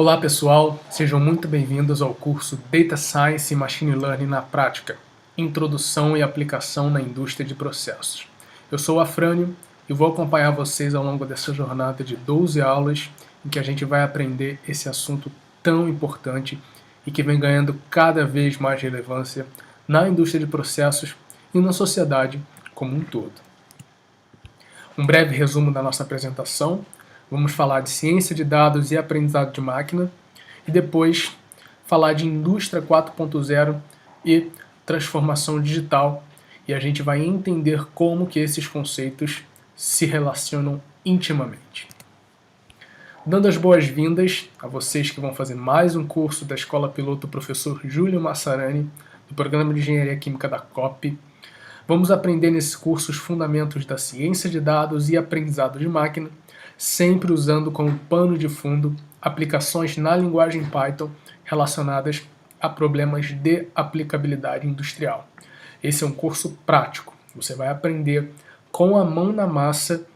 Olá pessoal, sejam muito bem-vindos ao curso Data Science e Machine Learning na Prática, Introdução e Aplicação na Indústria de Processos. Eu sou o Afrânio e vou acompanhar vocês ao longo dessa jornada de 12 aulas em que a gente vai aprender esse assunto tão importante e que vem ganhando cada vez mais relevância na indústria de processos e na sociedade como um todo. Um breve resumo da nossa apresentação. Vamos falar de ciência de dados e aprendizado de máquina e depois falar de indústria 4.0 e transformação digital, e a gente vai entender como que esses conceitos se relacionam intimamente. Dando as boas-vindas a vocês que vão fazer mais um curso da Escola Piloto Professor Júlio Massarani, do Programa de Engenharia Química da COP. Vamos aprender nesse curso os fundamentos da ciência de dados e aprendizado de máquina, sempre usando como pano de fundo aplicações na linguagem Python relacionadas a problemas de aplicabilidade industrial. Esse é um curso prático. Você vai aprender com a mão na massa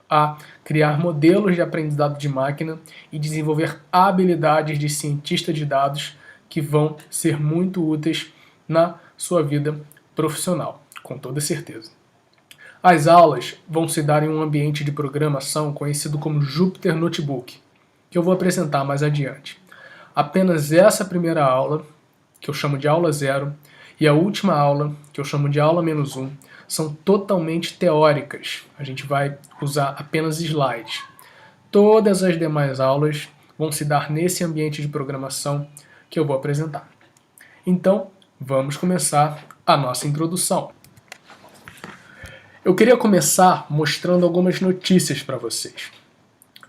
a criar modelos de aprendizado de máquina e desenvolver habilidades de cientista de dados que vão ser muito úteis na sua vida profissional, com toda certeza. As aulas vão se dar em um ambiente de programação conhecido como Jupyter Notebook, que eu vou apresentar mais adiante. Apenas essa primeira aula, que eu chamo de aula 0, e a última aula, que eu chamo de aula -1, são totalmente teóricas. A gente vai usar apenas slides. Todas as demais aulas vão se dar nesse ambiente de programação que eu vou apresentar. Então, vamos começar a nossa introdução. Eu queria começar mostrando algumas notícias para vocês.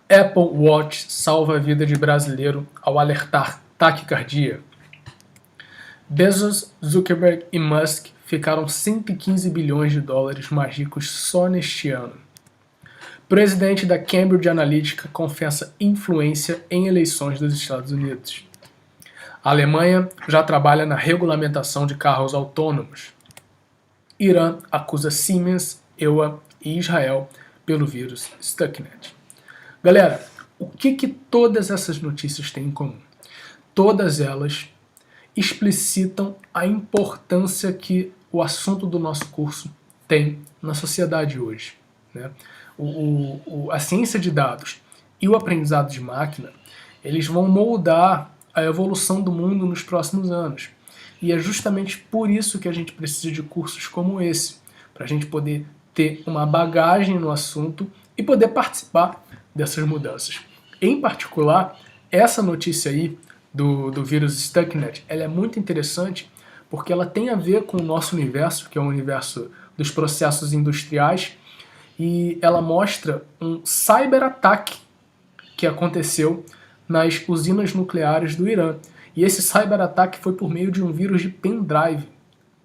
Apple Watch salva a vida de brasileiro ao alertar taquicardia. Bezos, Zuckerberg e Musk ficaram 115 bilhões de dólares mais ricos só neste ano. Presidente da Cambridge Analytica confessa influência em eleições dos Estados Unidos. A Alemanha já trabalha na regulamentação de carros autônomos. Irã acusa Siemens, EUA e Israel pelo vírus Stuxnet. Galera, o que todas essas notícias têm em comum? Todas elas explicitam a importância que o assunto do nosso curso tem na sociedade hoje, né? A ciência de dados e o aprendizado de máquina, eles vão moldar a evolução do mundo nos próximos anos. E é justamente por isso que a gente precisa de cursos como esse, para a gente poder ter uma bagagem no assunto e poder participar dessas mudanças. Em particular, essa notícia aí do vírus Stuxnet, ela é muito interessante porque ela tem a ver com o nosso universo, que é o universo dos processos industriais, e ela mostra um cyberataque que aconteceu nas usinas nucleares do Irã. E esse cyberataque foi por meio de um vírus de pendrive.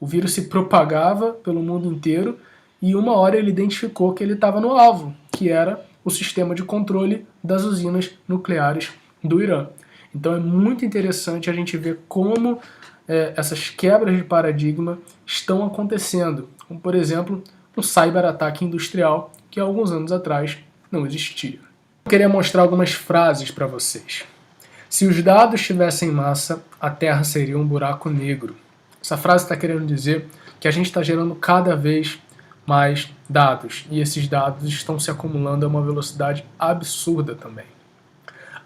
O vírus se propagava pelo mundo inteiro e uma hora ele identificou que ele estava no alvo, que era o sistema de controle das usinas nucleares do Irã. Então é muito interessante a gente ver como essas quebras de paradigma estão acontecendo. Como, por exemplo, um cyberataque industrial que há alguns anos atrás não existia. Eu queria mostrar algumas frases para vocês. Se os dados tivessem massa, a Terra seria um buraco negro. Essa frase está querendo dizer que a gente está gerando cada vez mais dados, e esses dados estão se acumulando a uma velocidade absurda também.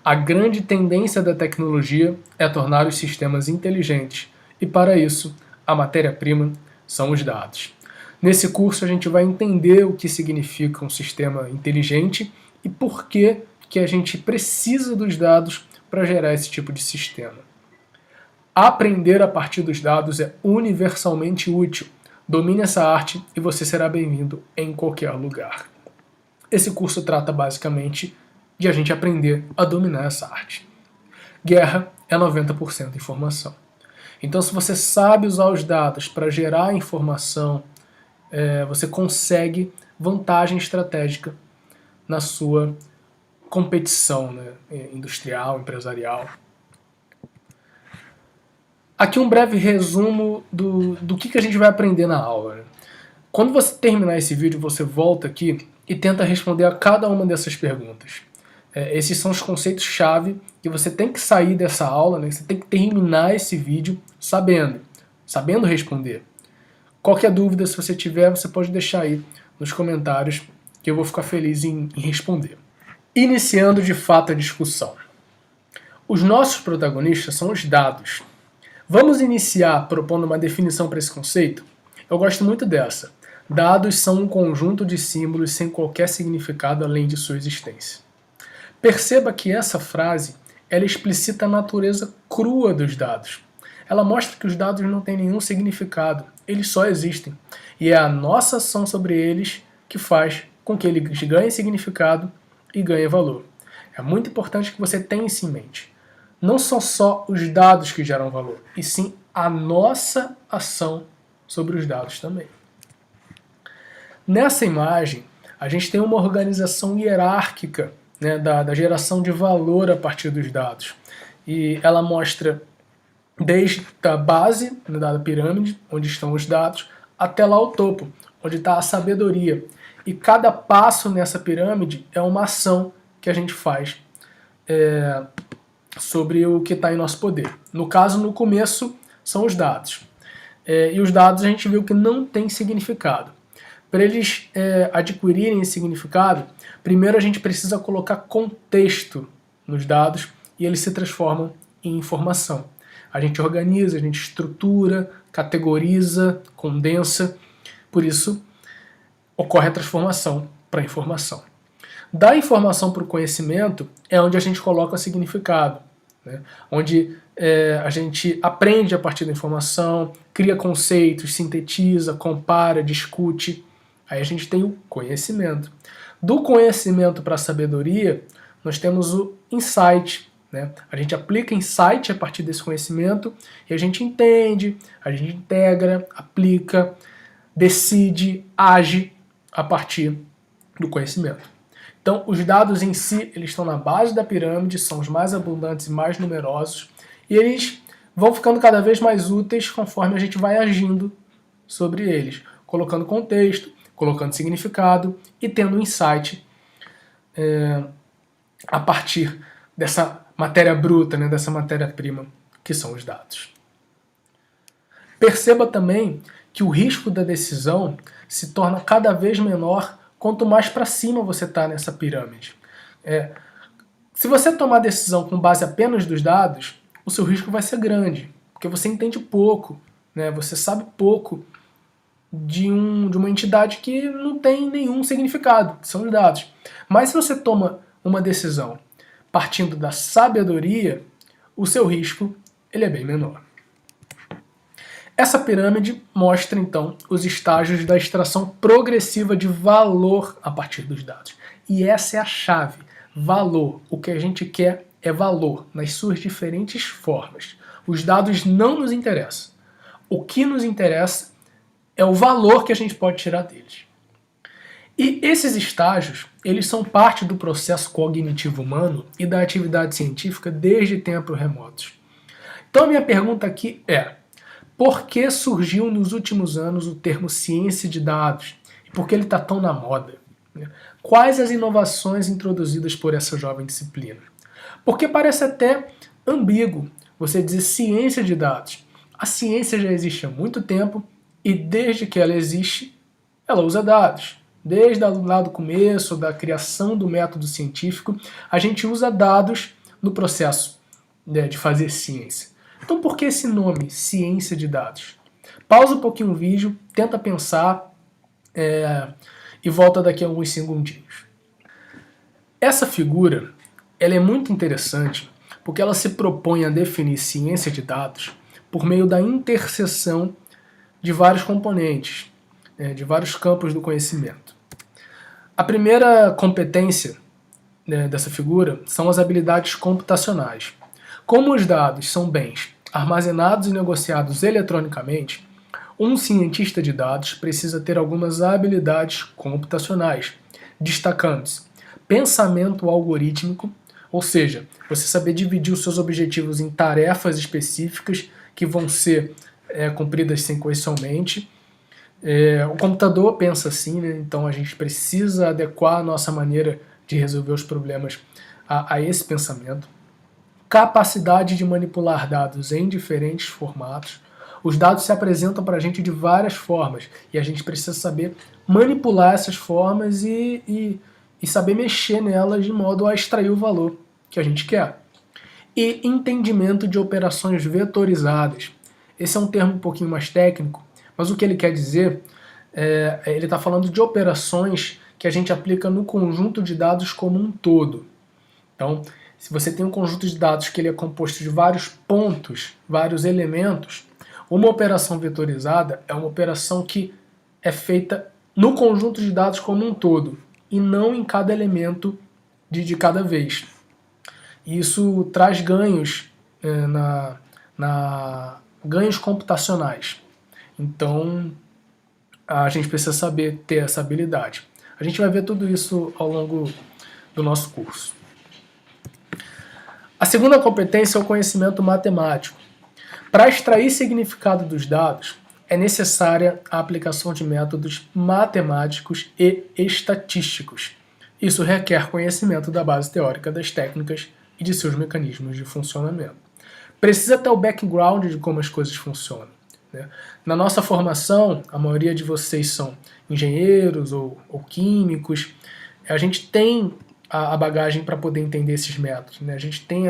A grande tendência da tecnologia é tornar os sistemas inteligentes, e para isso, a matéria-prima são os dados. Nesse curso a gente vai entender o que significa um sistema inteligente e por que a gente precisa dos dados para gerar esse tipo de sistema. Aprender a partir dos dados é universalmente útil. Domine essa arte e você será bem-vindo em qualquer lugar. Esse curso trata basicamente de a gente aprender a dominar essa arte. Guerra é 90% informação. Então, se você sabe usar os dados para gerar informação, você consegue vantagem estratégica na sua competição, né, industrial, empresarial. Aqui um breve resumo do que a gente vai aprender na aula, né? Quando você terminar esse vídeo, você volta aqui e tenta responder a cada uma dessas perguntas. Esses são os conceitos-chave que você tem que sair dessa aula, né? Você tem que terminar esse vídeo sabendo responder. Qualquer dúvida, se você tiver, você pode deixar aí nos comentários, que eu vou ficar feliz em responder. Iniciando de fato a discussão. Os nossos protagonistas são os dados. Vamos iniciar propondo uma definição para esse conceito? Eu gosto muito dessa. Dados são um conjunto de símbolos sem qualquer significado além de sua existência. Perceba que essa frase ela explicita a natureza crua dos dados. Ela mostra que os dados não têm nenhum significado, eles só existem. E é a nossa ação sobre eles que faz com que eles ganhem significado e ganhem valor. É muito importante que você tenha isso em mente. Não são só os dados que geram valor, e sim a nossa ação sobre os dados também. Nessa imagem, a gente tem uma organização hierárquica, né, da geração de valor a partir dos dados. E ela mostra desde a base, né, da pirâmide, onde estão os dados, até lá o topo, onde está a sabedoria. E cada passo nessa pirâmide é uma ação que a gente faz sobre o que está em nosso poder. No caso, no começo, são os dados. E os dados a gente viu que não tem significado. Para eles adquirirem esse significado, primeiro a gente precisa colocar contexto nos dados e eles se transformam em informação. A gente organiza, a gente estrutura, categoriza, condensa, por isso ocorre a transformação para a informação. Da informação para o conhecimento é onde a gente coloca o significado, né? Onde a gente aprende a partir da informação, cria conceitos, sintetiza, compara, discute. Aí a gente tem o conhecimento. Do conhecimento para a sabedoria, nós temos o insight, né? A gente aplica insight a partir desse conhecimento e a gente entende, a gente integra, aplica, decide, age a partir do conhecimento. Então, os dados em si, eles estão na base da pirâmide, são os mais abundantes e mais numerosos, e eles vão ficando cada vez mais úteis conforme a gente vai agindo sobre eles, colocando contexto, colocando significado e tendo insight a partir dessa matéria bruta, né, dessa matéria-prima que são os dados. Perceba também que o risco da decisão se torna cada vez menor quanto mais para cima você está nessa pirâmide. Se você tomar decisão com base apenas dos dados, o seu risco vai ser grande, porque você entende pouco, né, você sabe pouco de uma entidade que não tem nenhum significado, que são os dados. Mas se você toma uma decisão partindo da sabedoria, o seu risco ele é bem menor. Essa pirâmide mostra, então, os estágios da extração progressiva de valor a partir dos dados. E essa é a chave. Valor. O que a gente quer é valor, nas suas diferentes formas. Os dados não nos interessam. O que nos interessa é o valor que a gente pode tirar deles. E esses estágios, eles são parte do processo cognitivo humano e da atividade científica desde tempos remotos. Então a minha pergunta aqui é: por que surgiu nos últimos anos o termo ciência de dados? E por que ele está tão na moda? Quais as inovações introduzidas por essa jovem disciplina? Porque parece até ambíguo você dizer ciência de dados. A ciência já existe há muito tempo e desde que ela existe, ela usa dados. Desde lá do começo, da criação do método científico, a gente usa dados no processo, né, de fazer ciência. Então por que esse nome, ciência de dados? Pausa um pouquinho o vídeo, tenta pensar e volta daqui a alguns segundinhos. Essa figura ela é muito interessante porque ela se propõe a definir ciência de dados por meio da interseção de vários componentes, de vários campos do conhecimento. A primeira competência, né, dessa figura são as habilidades computacionais. Como os dados são bens armazenados e negociados eletronicamente, um cientista de dados precisa ter algumas habilidades computacionais, destacando-se pensamento algorítmico, ou seja, você saber dividir os seus objetivos em tarefas específicas que vão ser cumpridas sequencialmente. O computador pensa assim, né? Então a gente precisa adequar a nossa maneira de resolver os problemas a esse pensamento, capacidade de manipular dados em diferentes formatos. Os dados se apresentam para a gente de várias formas e a gente precisa saber manipular essas formas e saber mexer nelas de modo a extrair o valor que a gente quer. E entendimento de operações vetorizadas. Esse é um termo um pouquinho mais técnico, mas o que ele quer dizer ele está falando de operações que a gente aplica no conjunto de dados como um todo. Então, se você tem um conjunto de dados que ele é composto de vários pontos, vários elementos, uma operação vetorizada é uma operação que é feita no conjunto de dados como um todo e não em cada elemento de cada vez. Isso traz ganhos ganhos computacionais. Então, a gente precisa saber ter essa habilidade. A gente vai ver tudo isso ao longo do nosso curso. A segunda competência é o conhecimento matemático. Para extrair significado dos dados, é necessária a aplicação de métodos matemáticos e estatísticos. Isso requer conhecimento da base teórica das técnicas e de seus mecanismos de funcionamento. Precisa ter o background de como as coisas funcionam, né? Na nossa formação, a maioria de vocês são engenheiros ou químicos, a gente tem a bagagem para poder entender esses métodos, né? A gente tem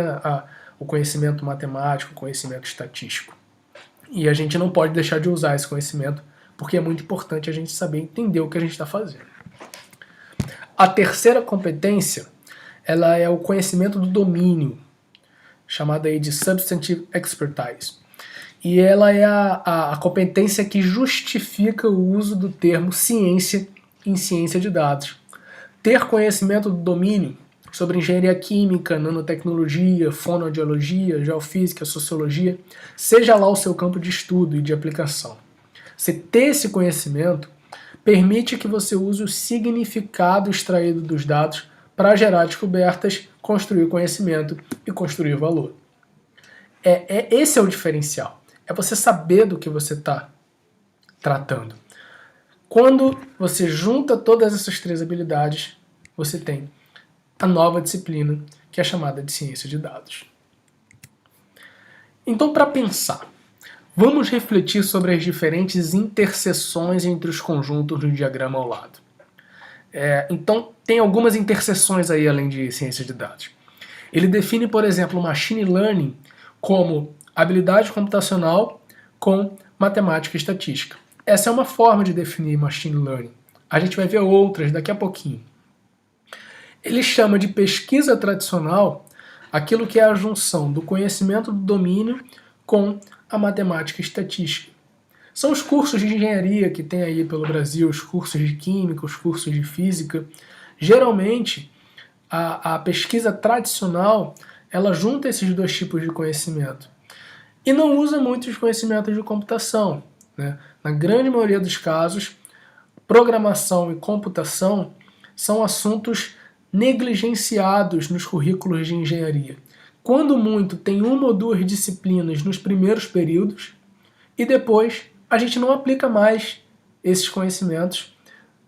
o conhecimento matemático, o conhecimento estatístico. E a gente não pode deixar de usar esse conhecimento, porque é muito importante a gente saber entender o que a gente está fazendo. A terceira competência, ela é o conhecimento do domínio, chamada aí de Substantive Expertise. E ela é a competência que justifica o uso do termo ciência em ciência de dados. Ter conhecimento do domínio sobre engenharia química, nanotecnologia, fonoaudiologia, geofísica, sociologia, seja lá o seu campo de estudo e de aplicação. Você ter esse conhecimento permite que você use o significado extraído dos dados para gerar descobertas, construir conhecimento e construir valor. Esse é o diferencial. É você saber do que você está tratando. Quando você junta todas essas três habilidades, você tem a nova disciplina, que é chamada de ciência de dados. Então, para pensar, vamos refletir sobre as diferentes interseções entre os conjuntos do diagrama ao lado. Então, tem algumas interseções aí além de ciência de dados. Ele define, por exemplo, machine learning como habilidade computacional com matemática e estatística. Essa é uma forma de definir machine learning. A gente vai ver outras daqui a pouquinho. Ele chama de pesquisa tradicional aquilo que é a junção do conhecimento do domínio com a matemática e estatística. São os cursos de engenharia que tem aí pelo Brasil, os cursos de química, os cursos de física. Geralmente, a pesquisa tradicional, ela junta esses dois tipos de conhecimento. E não usa muitos conhecimentos de computação, né? Na grande maioria dos casos, programação e computação são assuntos negligenciados nos currículos de engenharia. Quando muito, tem uma ou duas disciplinas nos primeiros períodos e depois a gente não aplica mais esses conhecimentos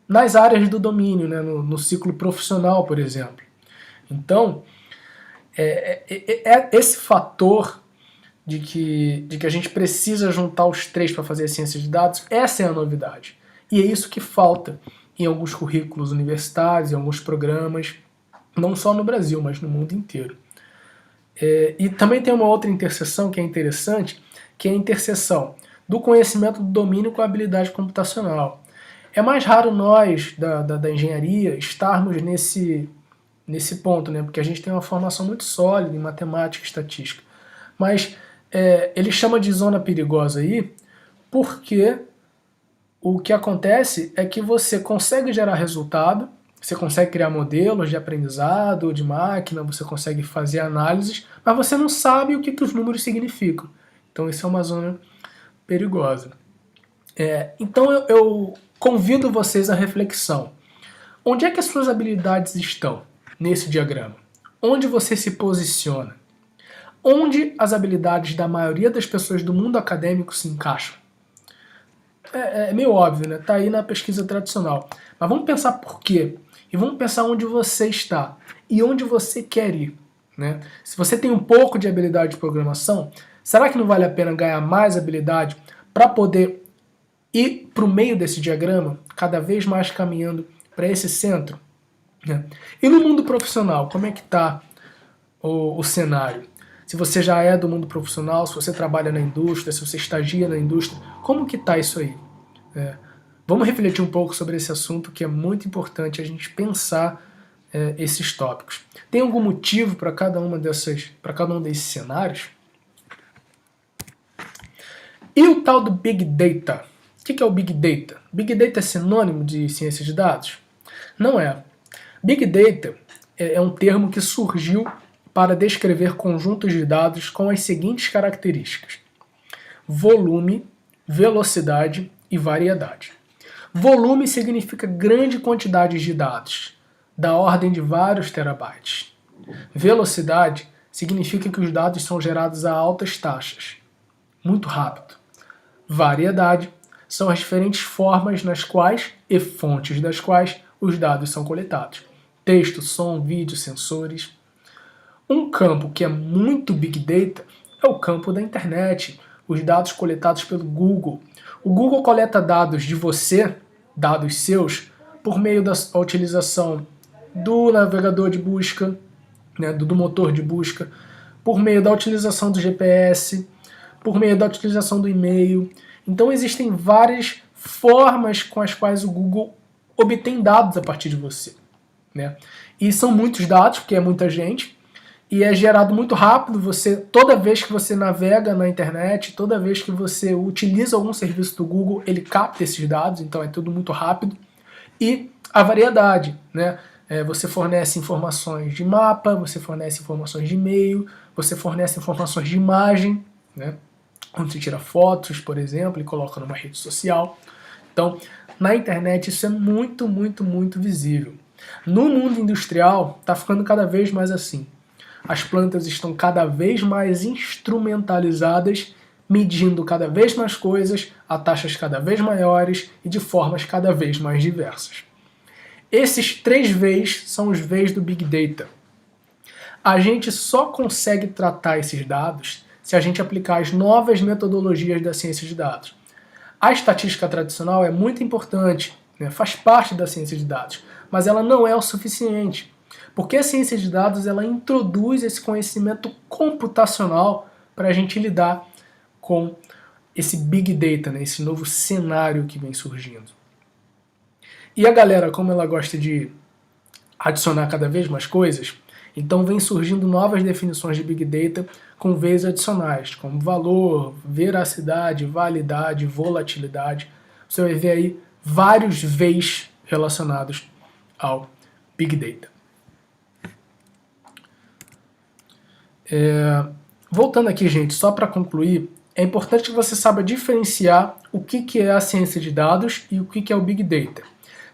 nas áreas do domínio, né? no ciclo profissional, por exemplo. Então, esse fator de que a gente precisa juntar os três para fazer a ciência de dados, essa é a novidade. E é isso que falta em alguns currículos universitários, em alguns programas, não só no Brasil, mas no mundo inteiro. E também tem uma outra interseção que é interessante, que é a interseção do conhecimento do domínio com a habilidade computacional. É mais raro nós, da engenharia, estarmos nesse ponto, né? Porque a gente tem uma formação muito sólida em matemática e estatística. Mas ele chama de zona perigosa aí, porque o que acontece é que você consegue gerar resultado, você consegue criar modelos de aprendizado, de máquina, você consegue fazer análises, mas você não sabe o que os números significam. Então isso é uma zona perigosa. Então eu convido vocês à reflexão. Onde é que as suas habilidades estão nesse diagrama? Onde você se posiciona? Onde as habilidades da maioria das pessoas do mundo acadêmico se encaixam? É meio óbvio, né? Tá aí na pesquisa tradicional. Mas vamos pensar por quê. e vamos pensar onde você está e onde você quer ir, né? Se você tem um pouco de habilidade de programação, será que não vale a pena ganhar mais habilidade para poder ir para o meio desse diagrama, cada vez mais caminhando para esse centro, né? E no mundo profissional, como é que está o cenário? Se você já é do mundo profissional, se você trabalha na indústria, se você estagia na indústria, como que está isso aí? Vamos refletir um pouco sobre esse assunto, que é muito importante a gente pensar esses tópicos. Tem algum motivo para cada um desses cenários? E o tal do Big Data? O que é o Big Data? Big Data é sinônimo de ciência de dados? Não é. Big Data é um termo que surgiu para descrever conjuntos de dados com as seguintes características: volume, velocidade e variedade. Volume significa grande quantidade de dados, da ordem de vários terabytes. Velocidade significa que os dados são gerados a altas taxas, muito rápido. Variedade são as diferentes formas nas quais e fontes das quais os dados são coletados. Texto, som, vídeo, sensores. Um campo que é muito Big Data é o campo da internet, os dados coletados pelo Google. O Google coleta dados de você, dados seus, por meio da utilização do navegador de busca, né, do motor de busca, por meio da utilização do GPS, por meio da utilização do e-mail. Então existem várias formas com as quais o Google obtém dados a partir de você, né? E são muitos dados, porque é muita gente, e é gerado muito rápido. Toda vez que você navega na internet, toda vez que você utiliza algum serviço do Google, ele capta esses dados, então é tudo muito rápido. E a variedade, né? Você fornece informações de mapa, você fornece informações de e-mail, você fornece informações de imagem, né? Quando você tira fotos, por exemplo, e coloca numa rede social. Então, na internet isso é muito, muito, muito visível. No mundo industrial, está ficando cada vez mais assim. As plantas estão cada vez mais instrumentalizadas, medindo cada vez mais coisas, a taxas cada vez maiores e de formas cada vez mais diversas. Esses 3 Vs são os Vs do Big Data. A gente só consegue tratar esses dados se a gente aplicar as novas metodologias da ciência de dados. A estatística tradicional é muito importante, né? Faz parte da ciência de dados, mas ela não é o suficiente, porque a ciência de dados ela introduz esse conhecimento computacional para a gente lidar com esse Big Data, né? Esse novo cenário que vem surgindo. E a galera, como ela gosta de adicionar cada vez mais coisas, então vem surgindo novas definições de Big Data com Vs adicionais, como valor, veracidade, validade, volatilidade. Você vai ver aí vários Vs relacionados ao Big Data. Voltando aqui, gente, só para concluir, é importante que você saiba diferenciar o que é a ciência de dados e o que é o Big Data.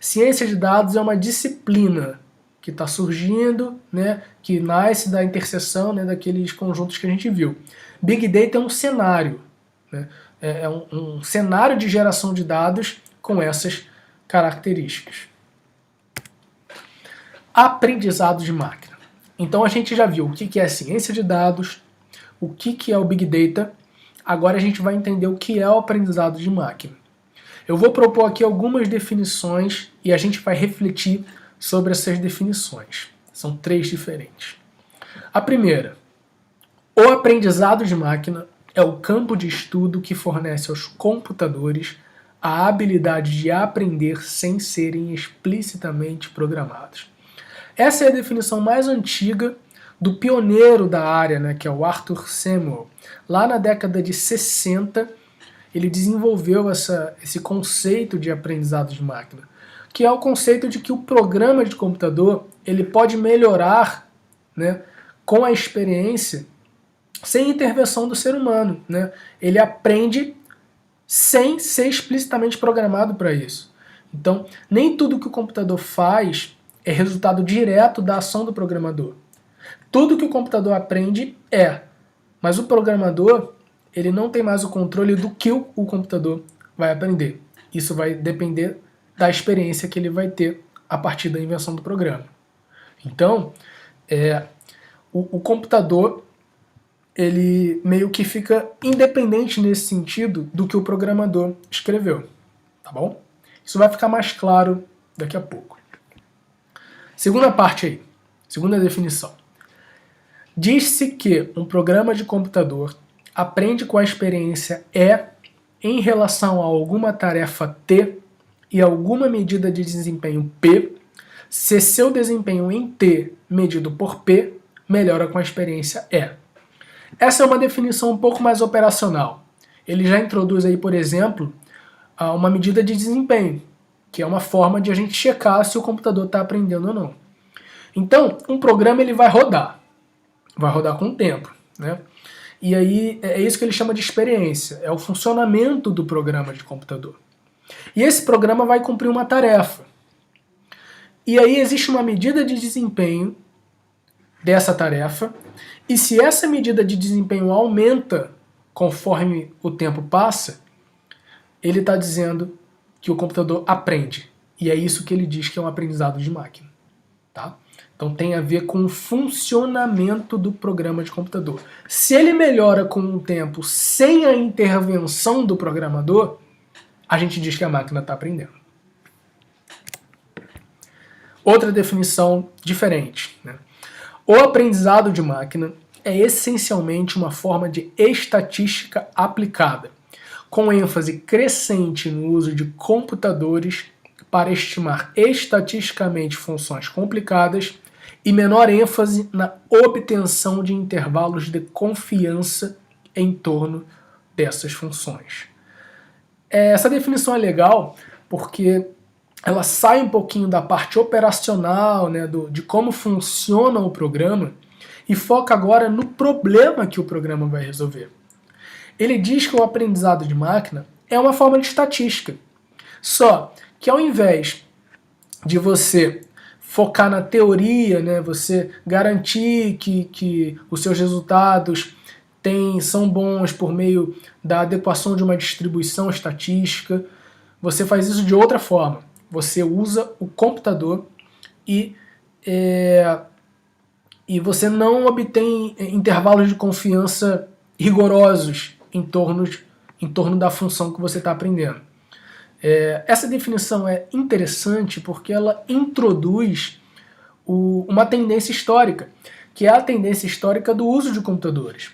Ciência de dados é uma disciplina que está surgindo, né, que nasce da interseção, né, daqueles conjuntos que a gente viu. Big Data é um cenário, né, é um cenário de geração de dados com essas características. Aprendizado de máquina. Então a gente já viu o que é ciência de dados, o que é o Big Data, agora a gente vai entender o que é o aprendizado de máquina. Eu vou propor aqui algumas definições e a gente vai refletir sobre essas definições. São 3 diferentes. A primeira, o aprendizado de máquina é o campo de estudo que fornece aos computadores a habilidade de aprender sem serem explicitamente programados. Essa é a definição mais antiga do pioneiro da área, né, que é o Arthur Samuel. Lá na década de 60, ele desenvolveu esse conceito de aprendizado de máquina, que é o conceito de que o programa de computador ele pode melhorar, né, com a experiência sem intervenção do ser humano, né? Ele aprende sem ser explicitamente programado para isso. Então, nem tudo que o computador faz é resultado direto da ação do programador. Tudo que o computador aprende mas o programador ele não tem mais o controle do que o computador vai aprender. Isso vai depender da experiência que ele vai ter a partir da invenção do programa. Então, o computador, ele meio que fica independente nesse sentido do que o programador escreveu, tá bom? Isso vai ficar mais claro daqui a pouco. Segunda parte aí, segunda definição. Diz-se que um programa de computador aprende com a experiência E em relação a alguma tarefa T e alguma medida de desempenho P, se seu desempenho em T medido por P melhora com a experiência E. Essa é uma definição um pouco mais operacional. Ele já introduz aí, por exemplo, uma medida de desempenho, que é uma forma de a gente checar se o computador está aprendendo ou não. Então, um programa ele vai rodar com o tempo, né? E aí é isso que ele chama de experiência, é o funcionamento do programa de computador. E esse programa vai cumprir uma tarefa. E aí existe uma medida de desempenho dessa tarefa, e se essa medida de desempenho aumenta conforme o tempo passa, ele está dizendo que o computador aprende. E é isso que ele diz que é um aprendizado de máquina. Tá? Então tem a ver com o funcionamento do programa de computador. Se ele melhora com o tempo sem a intervenção do programador, a gente diz que a máquina está aprendendo. Outra definição diferente, né? O aprendizado de máquina é essencialmente uma forma de estatística aplicada, com ênfase crescente no uso de computadores para estimar estatisticamente funções complicadas e menor ênfase na obtenção de intervalos de confiança em torno dessas funções. Essa definição é legal porque ela sai um pouquinho da parte operacional, né, de como funciona o programa, e foca agora no problema que o programa vai resolver. Ele diz que o aprendizado de máquina é uma forma de estatística, só que ao invés de você focar na teoria, né, você garantir que os seus resultados são bons por meio da adequação de uma distribuição estatística, você faz isso de outra forma. Você usa o computador e você não obtém intervalos de confiança rigorosos em torno da função que você está aprendendo. Essa definição é interessante porque ela introduz uma tendência histórica, que é a tendência histórica do uso de computadores.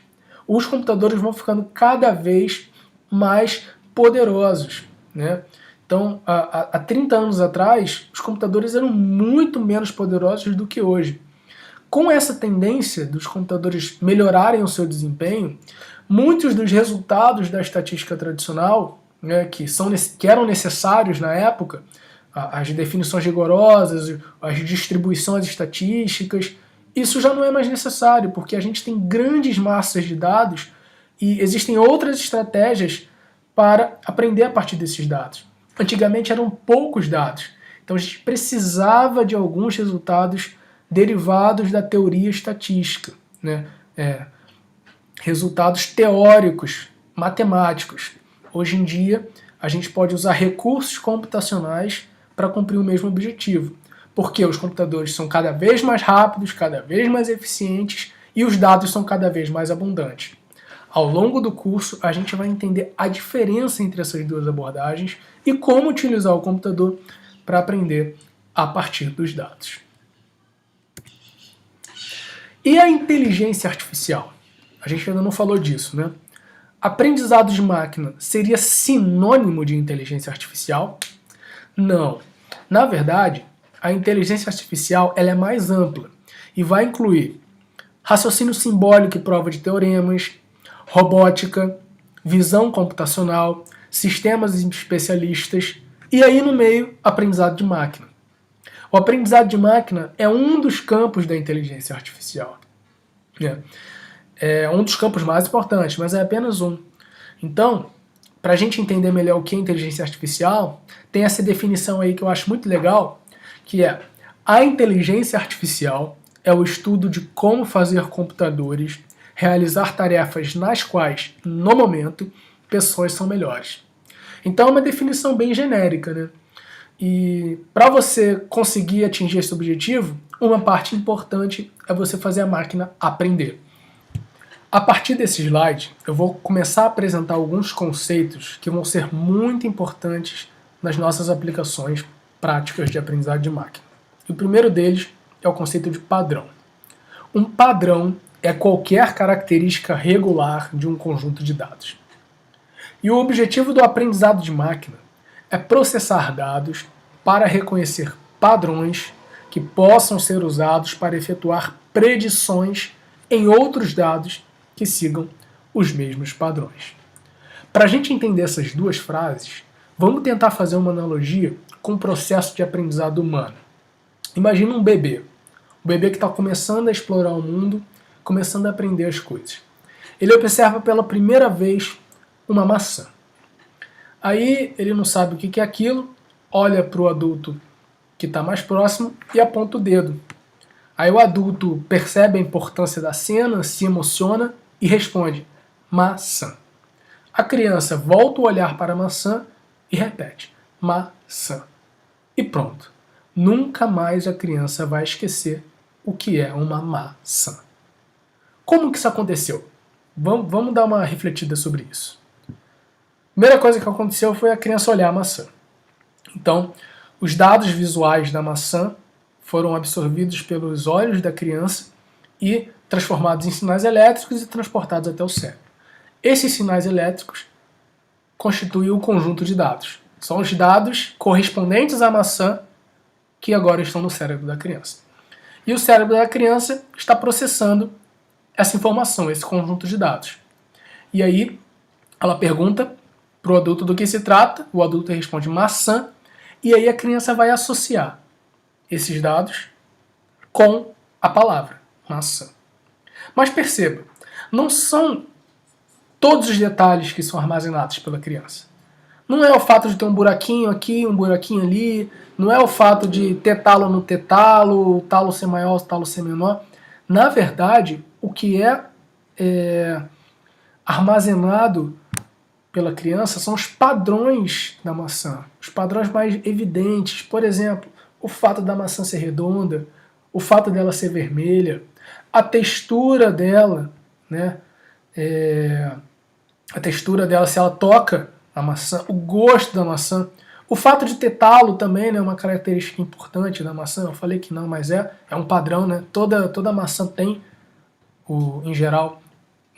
Os computadores vão ficando cada vez mais poderosos, né? Então, há 30 anos atrás, os computadores eram muito menos poderosos do que hoje. Com essa tendência dos computadores melhorarem o seu desempenho, muitos dos resultados da estatística tradicional, né, que eram necessários na época, as definições rigorosas, as distribuições estatísticas, isso já não é mais necessário, porque a gente tem grandes massas de dados e existem outras estratégias para aprender a partir desses dados. Antigamente eram poucos dados, então a gente precisava de alguns resultados derivados da teoria estatística, né? Resultados teóricos, matemáticos. Hoje em dia, a gente pode usar recursos computacionais para cumprir o mesmo objetivo, porque os computadores são cada vez mais rápidos, cada vez mais eficientes e os dados são cada vez mais abundantes. Ao longo do curso, a gente vai entender a diferença entre essas duas abordagens e como utilizar o computador para aprender a partir dos dados. E a inteligência artificial? A gente ainda não falou disso, né? Aprendizado de máquina seria sinônimo de inteligência artificial? Não. Na verdade, a inteligência artificial ela é mais ampla e vai incluir raciocínio simbólico e prova de teoremas, robótica, visão computacional, sistemas especialistas e aí no meio, aprendizado de máquina. O aprendizado de máquina é um dos campos da inteligência artificial. É um dos campos mais importantes, mas é apenas um. Então, para a gente entender melhor o que é inteligência artificial, tem essa definição aí que eu acho muito legal, que é: a inteligência artificial é o estudo de como fazer computadores realizar tarefas nas quais, no momento, pessoas são melhores. Então é uma definição bem genérica, né? E para você conseguir atingir esse objetivo, uma parte importante é você fazer a máquina aprender. A partir desse slide, eu vou começar a apresentar alguns conceitos que vão ser muito importantes nas nossas aplicações práticas de aprendizado de máquina. E o primeiro deles é o conceito de padrão. Um padrão é qualquer característica regular de um conjunto de dados. E o objetivo do aprendizado de máquina é processar dados para reconhecer padrões que possam ser usados para efetuar predições em outros dados que sigam os mesmos padrões. Para a gente entender essas duas frases, vamos tentar fazer uma analogia com o processo de aprendizado humano. Imagina um bebê que está começando a explorar o mundo, começando a aprender as coisas. Ele observa pela primeira vez uma maçã. Aí ele não sabe o que é aquilo, olha para o adulto que está mais próximo e aponta o dedo. Aí o adulto percebe a importância da cena, se emociona e responde, maçã. A criança volta o olhar para a maçã e repete, maçã. E pronto. Nunca mais a criança vai esquecer o que é uma maçã. Como que isso aconteceu? Vamos dar uma refletida sobre isso. Primeira coisa que aconteceu foi a criança olhar a maçã. Então, os dados visuais da maçã foram absorvidos pelos olhos da criança e transformados em sinais elétricos e transportados até o cérebro. Esses sinais elétricos constituem o conjunto de dados. São os dados correspondentes à maçã que agora estão no cérebro da criança. E o cérebro da criança está processando essa informação, esse conjunto de dados. E aí ela pergunta para o adulto do que se trata, o adulto responde maçã, e aí a criança vai associar esses dados com a palavra maçã. Mas perceba, não são todos os detalhes que são armazenados pela criança. Não é o fato de ter um buraquinho aqui, um buraquinho ali, não é o fato de ter talo no ter talo, o talo ser maior, o talo ser menor. Na verdade, o que é armazenado pela criança são os padrões da maçã, os padrões mais evidentes. Por exemplo, o fato da maçã ser redonda, o fato dela ser vermelha, a textura dela, né? A textura dela, se ela toca a maçã, o gosto da maçã, o fato de ter talo também, né, uma característica importante da maçã. Eu falei que não, mas é um padrão, né? Toda maçã tem, em geral,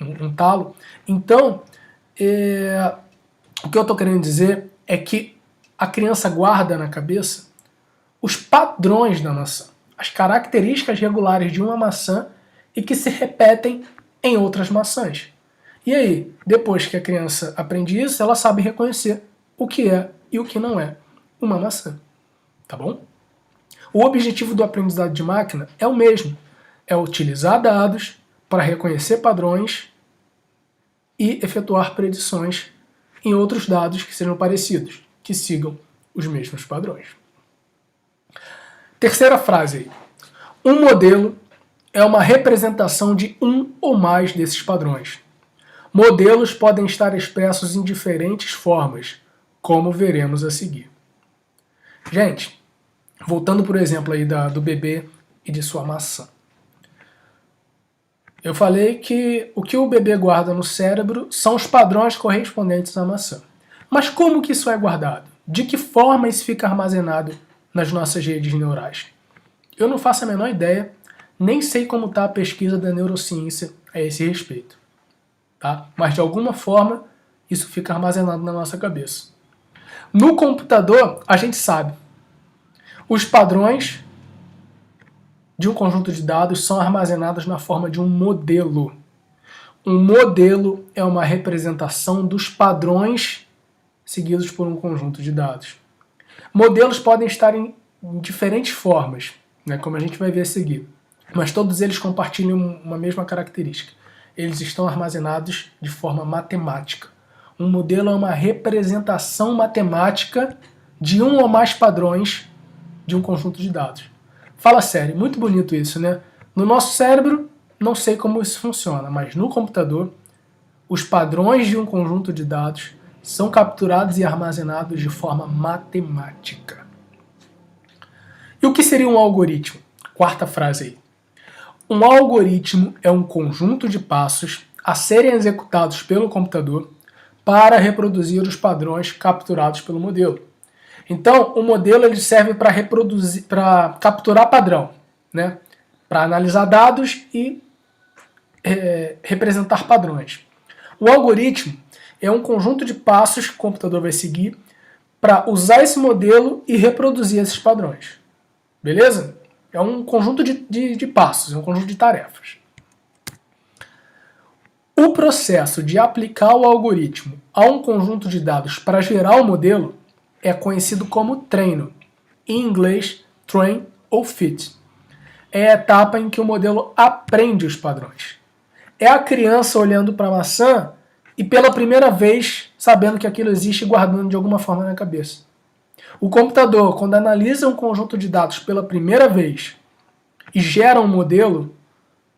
um talo. Então, o que eu estou querendo dizer é que a criança guarda na cabeça os padrões da maçã, as características regulares de uma maçã e que se repetem em outras maçãs. E aí, depois que a criança aprende isso, ela sabe reconhecer o que é e o que não é uma maçã. Tá bom? O objetivo do aprendizado de máquina é o mesmo. É utilizar dados para reconhecer padrões e efetuar predições em outros dados que sejam parecidos, que sigam os mesmos padrões. Terceira frase aí. Um modelo é uma representação de um ou mais desses padrões. Modelos podem estar expressos em diferentes formas, como veremos a seguir. Gente, voltando por exemplo aí do bebê e de sua maçã. Eu falei que o que o bebê guarda no cérebro são os padrões correspondentes à maçã. Mas como que isso é guardado? De que forma isso fica armazenado nas nossas redes neurais? Eu não faço a menor ideia, nem sei como está a pesquisa da neurociência a esse respeito. Tá? Mas de alguma forma isso fica armazenado na nossa cabeça. No computador, a gente sabe. Os padrões de um conjunto de dados são armazenados na forma de um modelo. Um modelo é uma representação dos padrões seguidos por um conjunto de dados. Modelos podem estar em diferentes formas, né, como a gente vai ver a seguir, mas todos eles compartilham uma mesma característica. Eles estão armazenados de forma matemática. Um modelo é uma representação matemática de um ou mais padrões de um conjunto de dados. Fala sério, muito bonito isso, né? No nosso cérebro, não sei como isso funciona, mas no computador, os padrões de um conjunto de dados são capturados e armazenados de forma matemática. E o que seria um algoritmo? Quarta frase aí. Um algoritmo é um conjunto de passos a serem executados pelo computador para reproduzir os padrões capturados pelo modelo. Então, o modelo ele serve para capturar padrão, né? Para analisar dados e representar padrões. O algoritmo é um conjunto de passos que o computador vai seguir para usar esse modelo e reproduzir esses padrões. Beleza? É um conjunto de passos, é um conjunto de tarefas. O processo de aplicar o algoritmo a um conjunto de dados para gerar o modelo é conhecido como treino, em inglês, train ou fit. É a etapa em que o modelo aprende os padrões. É a criança olhando para a maçã e pela primeira vez sabendo que aquilo existe e guardando de alguma forma na cabeça. O computador, quando analisa um conjunto de dados pela primeira vez e gera um modelo,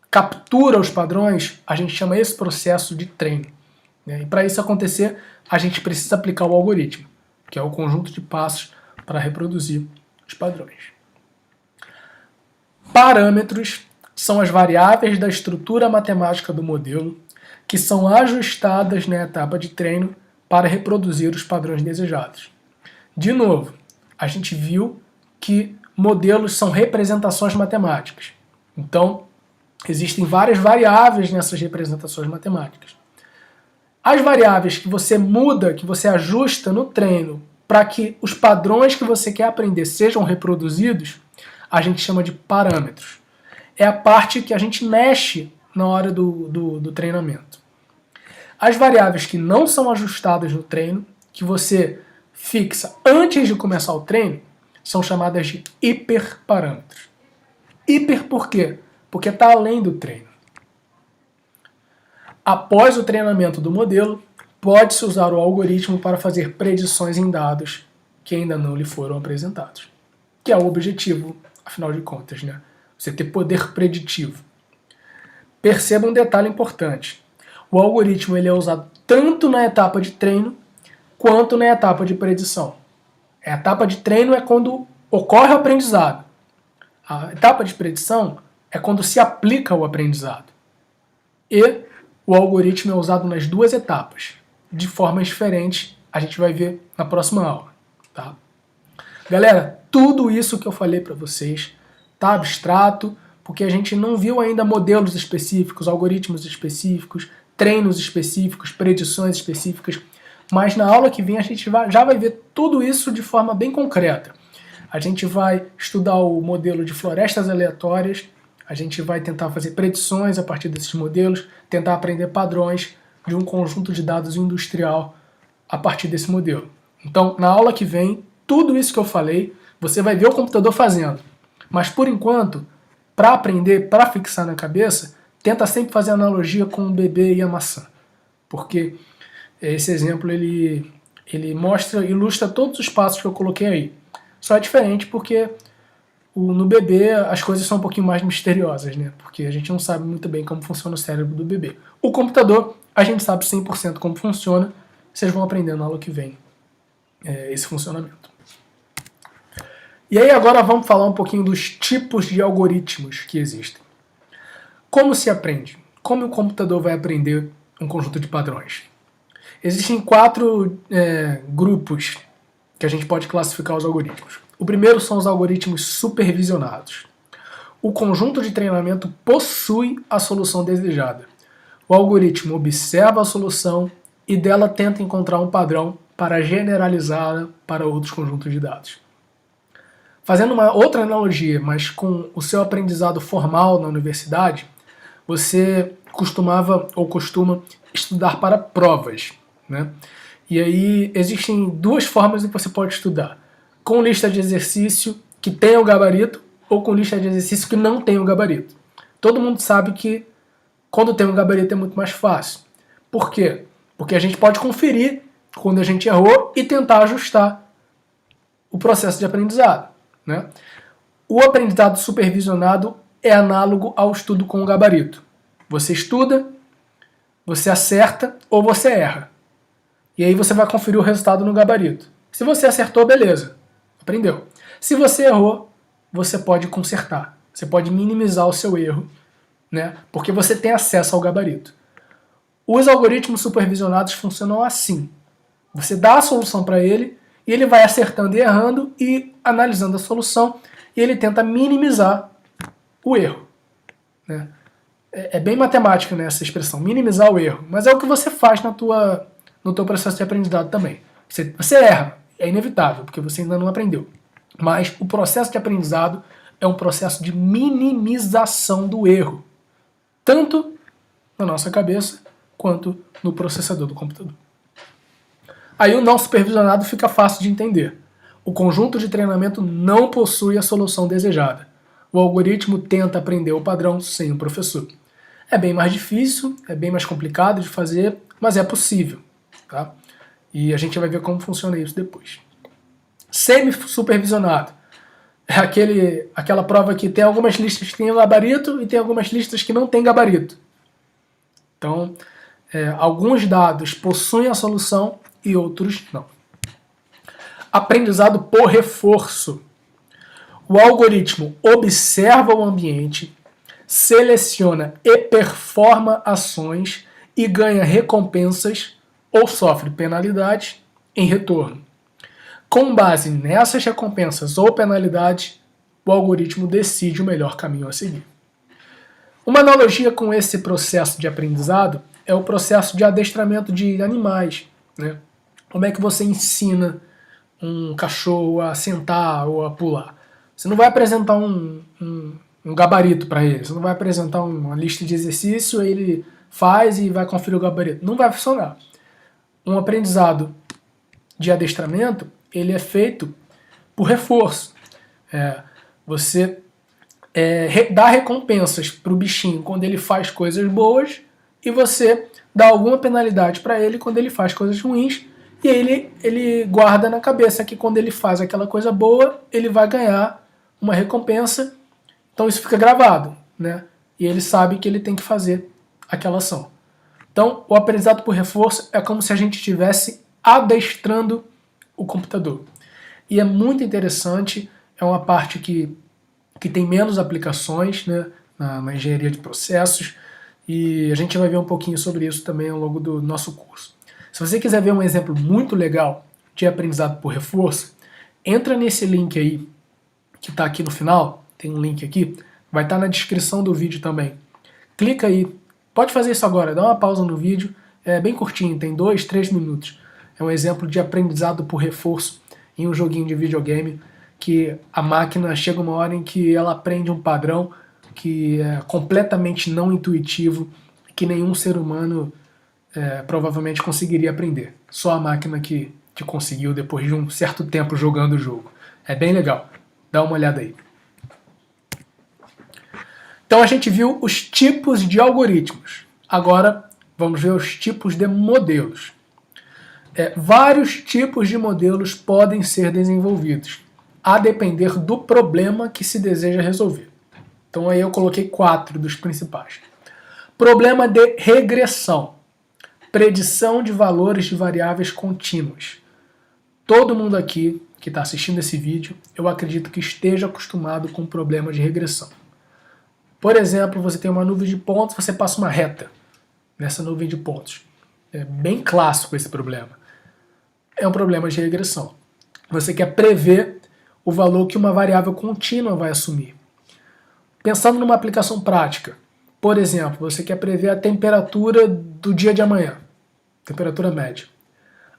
captura os padrões, a gente chama esse processo de treino. E para isso acontecer, a gente precisa aplicar o algoritmo, que é o conjunto de passos para reproduzir os padrões. Parâmetros são as variáveis da estrutura matemática do modelo que são ajustadas na etapa de treino para reproduzir os padrões desejados. De novo, a gente viu que modelos são representações matemáticas. Então, existem várias variáveis nessas representações matemáticas. As variáveis que você muda, que você ajusta no treino para que os padrões que você quer aprender sejam reproduzidos, a gente chama de parâmetros. É a parte que a gente mexe na hora do treinamento. As variáveis que não são ajustadas no treino, que você fixa antes de começar o treino, são chamadas de hiperparâmetros. Hiper por quê? Porque está além do treino. Após o treinamento do modelo, pode-se usar o algoritmo para fazer predições em dados que ainda não lhe foram apresentados. Que é o objetivo, afinal de contas, né? Você ter poder preditivo. Perceba um detalhe importante. O algoritmo ele é usado tanto na etapa de treino quanto na etapa de predição. A etapa de treino é quando ocorre o aprendizado. A etapa de predição é quando se aplica o aprendizado. E o algoritmo é usado nas duas etapas. De formas diferentes, a gente vai ver na próxima aula. Tá? Galera, tudo isso que eu falei para vocês tá abstrato, porque a gente não viu ainda modelos específicos, algoritmos específicos, treinos específicos, predições específicas, mas na aula que vem a gente já vai ver tudo isso de forma bem concreta. A gente vai estudar o modelo de florestas aleatórias, a gente vai tentar fazer predições a partir desses modelos, tentar aprender padrões de um conjunto de dados industrial a partir desse modelo. Então, na aula que vem, tudo isso que eu falei, você vai ver o computador fazendo. Mas, por enquanto, para aprender, para fixar na cabeça, tenta sempre fazer analogia com o bebê e a maçã. Porque esse exemplo ele ilustra todos os passos que eu coloquei aí. Só é diferente porque no bebê as coisas são um pouquinho mais misteriosas, né? Porque a gente não sabe muito bem como funciona o cérebro do bebê. O computador, a gente sabe 100% como funciona. Vocês vão aprender na aula que vem esse funcionamento. E aí agora vamos falar um pouquinho dos tipos de algoritmos que existem. Como se aprende? Como o computador vai aprender um conjunto de padrões? Existem 4 grupos que a gente pode classificar os algoritmos. O primeiro são os algoritmos supervisionados. O conjunto de treinamento possui a solução desejada. O algoritmo observa a solução e dela tenta encontrar um padrão para generalizá-la para outros conjuntos de dados. Fazendo uma outra analogia, mas com o seu aprendizado formal na universidade, você costuma estudar para provas, né? E aí existem 2 formas que você pode estudar. Com lista de exercício que tem o gabarito ou com lista de exercício que não tem o gabarito. Todo mundo sabe que quando tem um gabarito é muito mais fácil. Por quê? Porque a gente pode conferir quando a gente errou e tentar ajustar o processo de aprendizado, né? O aprendizado supervisionado é análogo ao estudo com o gabarito. Você estuda, você acerta ou você erra. E aí você vai conferir o resultado no gabarito. Se você acertou, beleza, aprendeu. Se você errou, você pode consertar, você pode minimizar o seu erro, né? Porque você tem acesso ao gabarito. Os algoritmos supervisionados funcionam assim. Você dá a solução para ele e ele vai acertando e errando e analisando a solução e ele tenta minimizar o erro, né? É bem matemática, né, essa expressão, minimizar o erro, mas é o que você faz no teu processo de aprendizado também. Você erra, é inevitável, porque você ainda não aprendeu. Mas o processo de aprendizado é um processo de minimização do erro, tanto na nossa cabeça quanto no processador do computador. Aí o não supervisionado fica fácil de entender. O conjunto de treinamento não possui a solução desejada. O algoritmo tenta aprender o padrão sem o professor. É bem mais difícil, é bem mais complicado de fazer, mas é possível, tá? E a gente vai ver como funciona isso depois. Semi-supervisionado é aquela prova que tem algumas listas que têm gabarito e tem algumas listas que não têm gabarito. Então, alguns dados possuem a solução e outros não. Aprendizado por reforço. O algoritmo observa o ambiente, seleciona e performa ações e ganha recompensas ou sofre penalidades em retorno. Com base nessas recompensas ou penalidades, o algoritmo decide o melhor caminho a seguir. Uma analogia com esse processo de aprendizado é o processo de adestramento de animais, né? Como é que você ensina um cachorro a sentar ou a pular? Você não vai apresentar um gabarito para ele, você não vai apresentar uma lista de exercício, ele faz e vai conferir o gabarito. Não vai funcionar. Um aprendizado de adestramento, ele é feito por reforço. Você dá recompensas para o bichinho quando ele faz coisas boas e você dá alguma penalidade para ele quando ele faz coisas ruins, e ele guarda na cabeça que quando ele faz aquela coisa boa, ele vai ganhar uma recompensa. Então isso fica gravado, né? E ele sabe que ele tem que fazer aquela ação. Então o aprendizado por reforço é como se a gente estivesse adestrando o computador. E é muito interessante, é uma parte que tem menos aplicações, né, na engenharia de processos, e a gente vai ver um pouquinho sobre isso também ao longo do nosso curso. Se você quiser ver um exemplo muito legal de aprendizado por reforço, entra nesse link aí, que está aqui no final, tem um link aqui, vai estar na descrição do vídeo também. Clica aí, pode fazer isso agora, dá uma pausa no vídeo, é bem curtinho, tem 2, 3 minutos. É um exemplo de aprendizado por reforço em um joguinho de videogame, que a máquina chega uma hora em que ela aprende um padrão que é completamente não intuitivo, que nenhum ser humano provavelmente conseguiria aprender. Só a máquina que conseguiu depois de um certo tempo jogando o jogo. É bem legal. Dá uma olhada aí. Então a gente viu os tipos de algoritmos. Agora vamos ver os tipos de modelos. Vários tipos de modelos podem ser desenvolvidos, a depender do problema que se deseja resolver. Então aí eu coloquei 4 dos principais. Problema de regressão. Predição de valores de variáveis contínuas. Todo mundo aqui que está assistindo esse vídeo, eu acredito que esteja acostumado com problema de regressão. Por exemplo, você tem uma nuvem de pontos, você passa uma reta nessa nuvem de pontos. É bem clássico esse problema. É um problema de regressão. Você quer prever o valor que uma variável contínua vai assumir. Pensando numa aplicação prática, por exemplo, você quer prever a temperatura do dia de amanhã, temperatura média.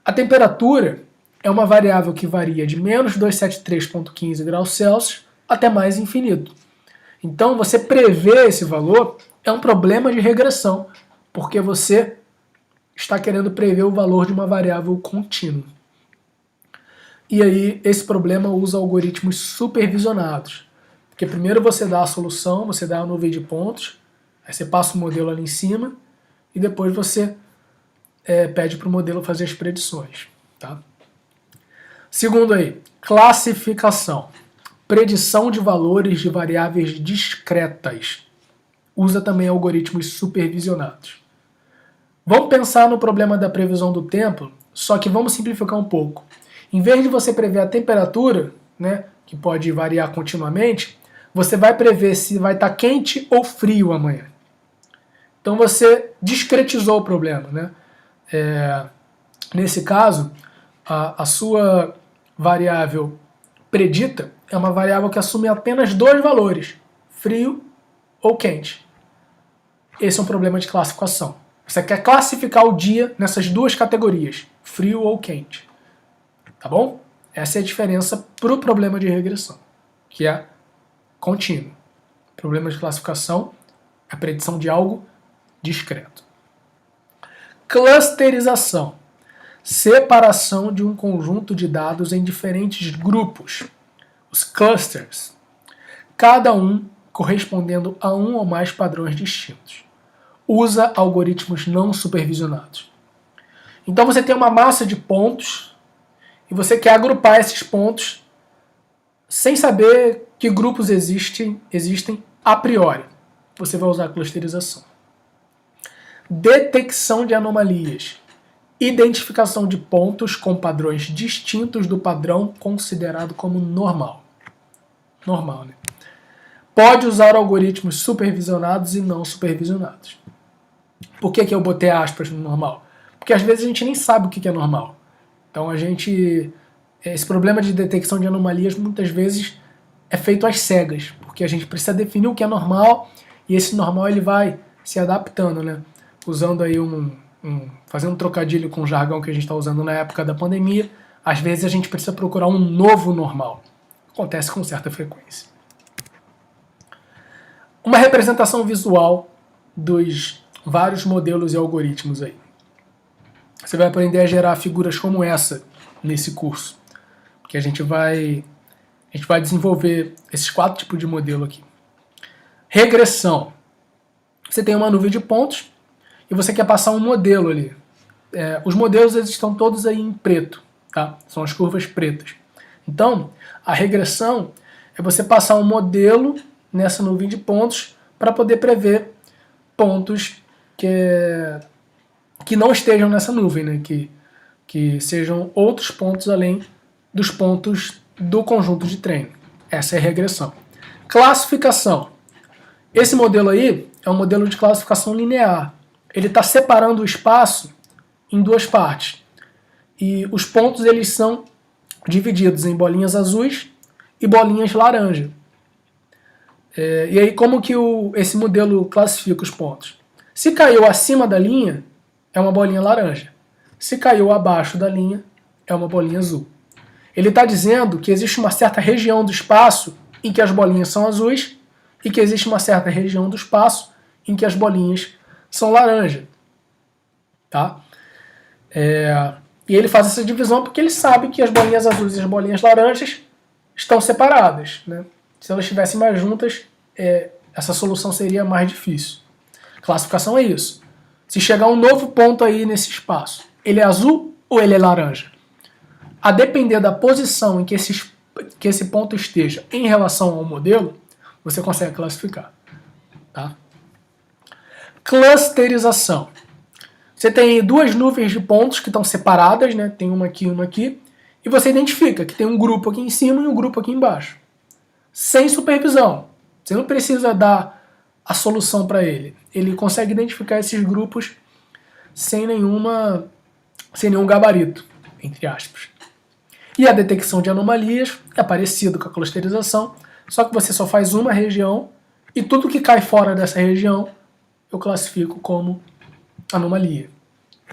A temperatura é uma variável que varia de menos 273,15 graus Celsius até mais infinito. Então, você prever esse valor é um problema de regressão, porque você está querendo prever o valor de uma variável contínua. E aí, esse problema usa algoritmos supervisionados. Porque primeiro você dá a solução, você dá a nuvem de pontos, aí você passa o modelo ali em cima, e depois você pede para o modelo fazer as predições. Tá? Segundo aí, classificação. Predição de valores de variáveis discretas. Usa também algoritmos supervisionados. Vamos pensar no problema da previsão do tempo, só que vamos simplificar um pouco. Em vez de você prever a temperatura, né, que pode variar continuamente, você vai prever se vai estar quente ou frio amanhã. Então você discretizou o problema, né? Nesse caso, a sua variável predita é uma variável que assume apenas dois valores, frio ou quente. Esse é um problema de classificação. Você quer classificar o dia nessas duas categorias, frio ou quente. Tá bom? Essa é a diferença para o problema de regressão, que é contínuo. Problema de classificação é a predição de algo discreto. Clusterização. Separação de um conjunto de dados em diferentes grupos, os clusters, cada um correspondendo a um ou mais padrões distintos. Usa algoritmos não supervisionados. Então você tem uma massa de pontos e você quer agrupar esses pontos sem saber que grupos existem a priori. Você vai usar a clusterização. Detecção de anomalias. Identificação de pontos com padrões distintos do padrão considerado como normal. Normal, né? Pode usar algoritmos supervisionados e não supervisionados. Por que eu botei aspas no normal? Porque às vezes a gente nem sabe o que é normal. Então esse problema de detecção de anomalias muitas vezes é feito às cegas, porque a gente precisa definir o que é normal e esse normal ele vai se adaptando, né? Usando aí fazendo um trocadilho com o jargão que a gente está usando na época da pandemia, às vezes a gente precisa procurar um novo normal. Acontece com certa frequência. Uma representação visual dos vários modelos e algoritmos aí. Você vai aprender a gerar figuras como essa nesse curso, porque a gente vai desenvolver esses 4 tipos de modelo aqui. Regressão. Você tem uma nuvem de pontos e você quer passar um modelo ali. Os modelos eles estão todos aí em preto, tá? São as curvas pretas. Então, a regressão é você passar um modelo nessa nuvem de pontos para poder prever pontos que não estejam nessa nuvem, né? Que sejam outros pontos além dos pontos do conjunto de treino. Essa é a regressão. Classificação. Esse modelo aí é um modelo de classificação linear. Ele está separando o espaço em duas partes. E os pontos eles são divididos em bolinhas azuis e bolinhas laranja. E aí como que esse modelo classifica os pontos? Se caiu acima da linha, é uma bolinha laranja. Se caiu abaixo da linha, é uma bolinha azul. Ele está dizendo que existe uma certa região do espaço em que as bolinhas são azuis e que existe uma certa região do espaço em que as bolinhas são laranja. Tá? E ele faz essa divisão porque ele sabe que as bolinhas azuis e as bolinhas laranjas estão separadas, né? Se elas estivessem mais juntas, essa solução seria mais difícil. Classificação é isso. Se chegar um novo ponto aí nesse espaço, ele é azul ou ele é laranja? A depender da posição em que esse ponto esteja em relação ao modelo, você consegue classificar. Tá? Clusterização. Você tem duas nuvens de pontos que estão separadas, né? Tem uma aqui e uma aqui, e você identifica que tem um grupo aqui em cima e um grupo aqui embaixo. Sem supervisão. Você não precisa dar a solução para ele. Ele consegue identificar esses grupos sem nenhum gabarito, entre aspas. E a detecção de anomalias é parecido com a clusterização, só que você só faz uma região e tudo que cai fora dessa região eu classifico como anomalia.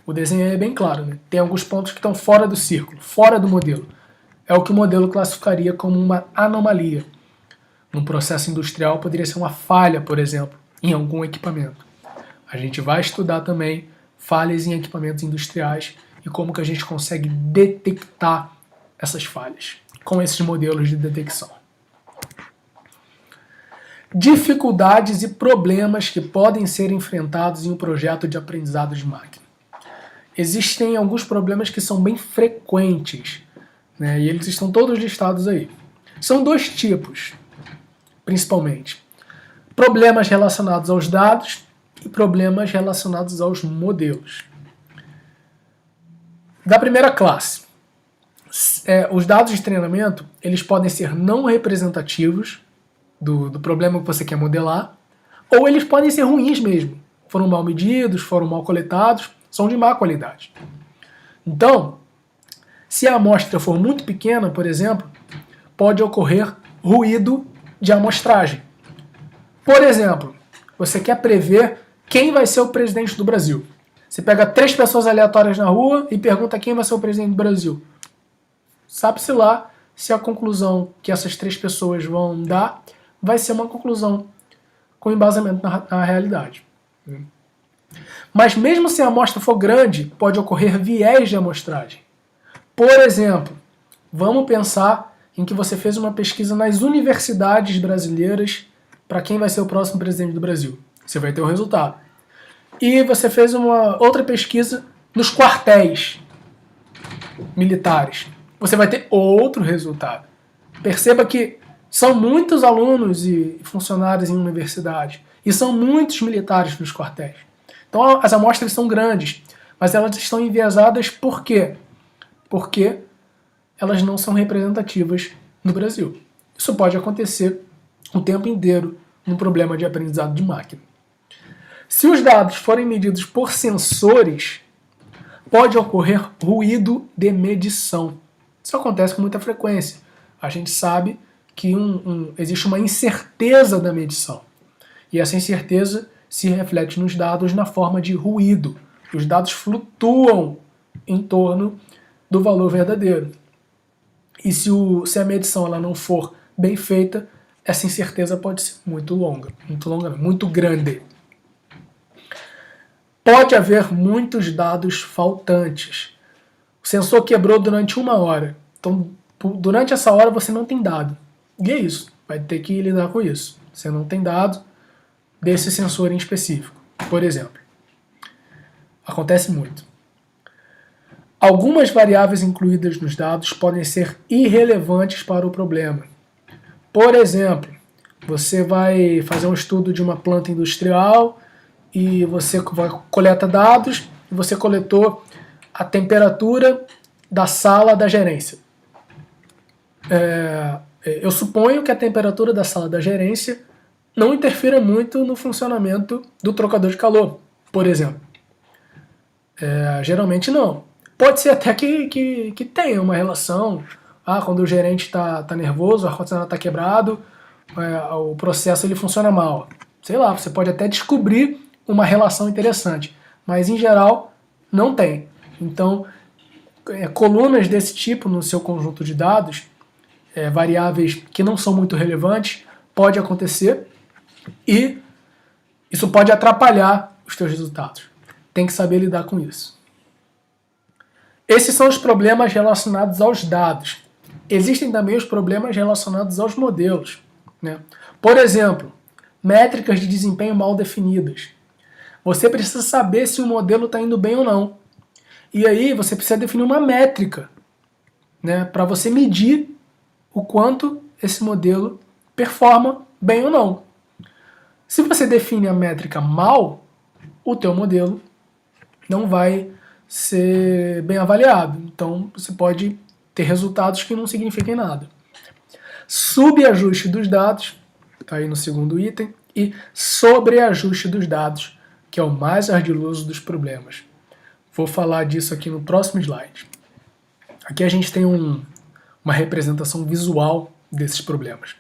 O desenho é bem claro, né? Tem alguns pontos que estão fora do círculo, fora do modelo. É o que o modelo classificaria como uma anomalia. Num processo industrial poderia ser uma falha, por exemplo, em algum equipamento. A gente vai estudar também falhas em equipamentos industriais e como que a gente consegue detectar essas falhas com esses modelos de detecção. Dificuldades e problemas que podem ser enfrentados em um projeto de aprendizado de máquina. Existem alguns problemas que são bem frequentes, né, e eles estão todos listados aí. São dois tipos, principalmente. Problemas relacionados aos dados e problemas relacionados aos modelos. Da primeira classe, Os dados de treinamento, eles podem ser não representativos do problema que você quer modelar, ou eles podem ser ruins mesmo. Foram mal medidos, foram mal coletados, são de má qualidade. Então, se a amostra for muito pequena, por exemplo, pode ocorrer ruído de amostragem. Por exemplo, você quer prever quem vai ser o presidente do Brasil. Você pega 3 pessoas aleatórias na rua e pergunta quem vai ser o presidente do Brasil. Sabe-se lá se a conclusão que essas 3 pessoas vão dar vai ser uma conclusão com embasamento na realidade. Mas mesmo se a amostra for grande, pode ocorrer viés de amostragem. Por exemplo, vamos pensar em que você fez uma pesquisa nas universidades brasileiras para quem vai ser o próximo presidente do Brasil. Você vai ter o resultado. E você fez uma outra pesquisa nos quartéis militares. Você vai ter outro resultado. Perceba que são muitos alunos e funcionários em universidade. E são muitos militares nos quartéis. Então as amostras são grandes, mas elas estão enviesadas por quê? Porque elas não são representativas no Brasil. Isso pode acontecer o tempo inteiro no problema de aprendizado de máquina. Se os dados forem medidos por sensores, pode ocorrer ruído de medição. Isso acontece com muita frequência. A gente sabe que existe uma incerteza da medição. E essa incerteza se reflete nos dados na forma de ruído. Os dados flutuam em torno do valor verdadeiro. E se a medição ela não for bem feita, essa incerteza pode ser muito grande. Pode haver muitos dados faltantes. O sensor quebrou durante 1 hora. Então, durante essa hora você não tem dado. E é isso. Vai ter que lidar com isso. Você não tem dado desse sensor em específico. Por exemplo. Acontece muito. Algumas variáveis incluídas nos dados podem ser irrelevantes para o problema. Por exemplo, você vai fazer um estudo de uma planta industrial e você coleta dados e você coletou a temperatura da sala da gerência. Eu suponho que a temperatura da sala da gerência não interfira muito no funcionamento do trocador de calor, por exemplo. Geralmente não. Pode ser até que tenha uma relação. Quando o gerente está nervoso, o ar-condicionado está quebrado, o processo ele funciona mal. Sei lá, você pode até descobrir uma relação interessante, mas em geral não tem. Então, colunas desse tipo no seu conjunto de dados, variáveis que não são muito relevantes, pode acontecer e isso pode atrapalhar os teus resultados. Tem que saber lidar com isso. Esses são os problemas relacionados aos dados. Existem também os problemas relacionados aos modelos, né? Por exemplo, métricas de desempenho mal definidas. Você precisa saber se o modelo está indo bem ou não. E aí você precisa definir uma métrica, né, para você medir o quanto esse modelo performa bem ou não. Se você define a métrica mal, o teu modelo não vai ser bem avaliado. Então você pode ter resultados que não signifiquem nada. Subajuste dos dados, está aí no segundo item, e sobreajuste dos dados, que é o mais ardiloso dos problemas. Vou falar disso aqui no próximo slide. Aqui a gente tem uma representação visual desses problemas.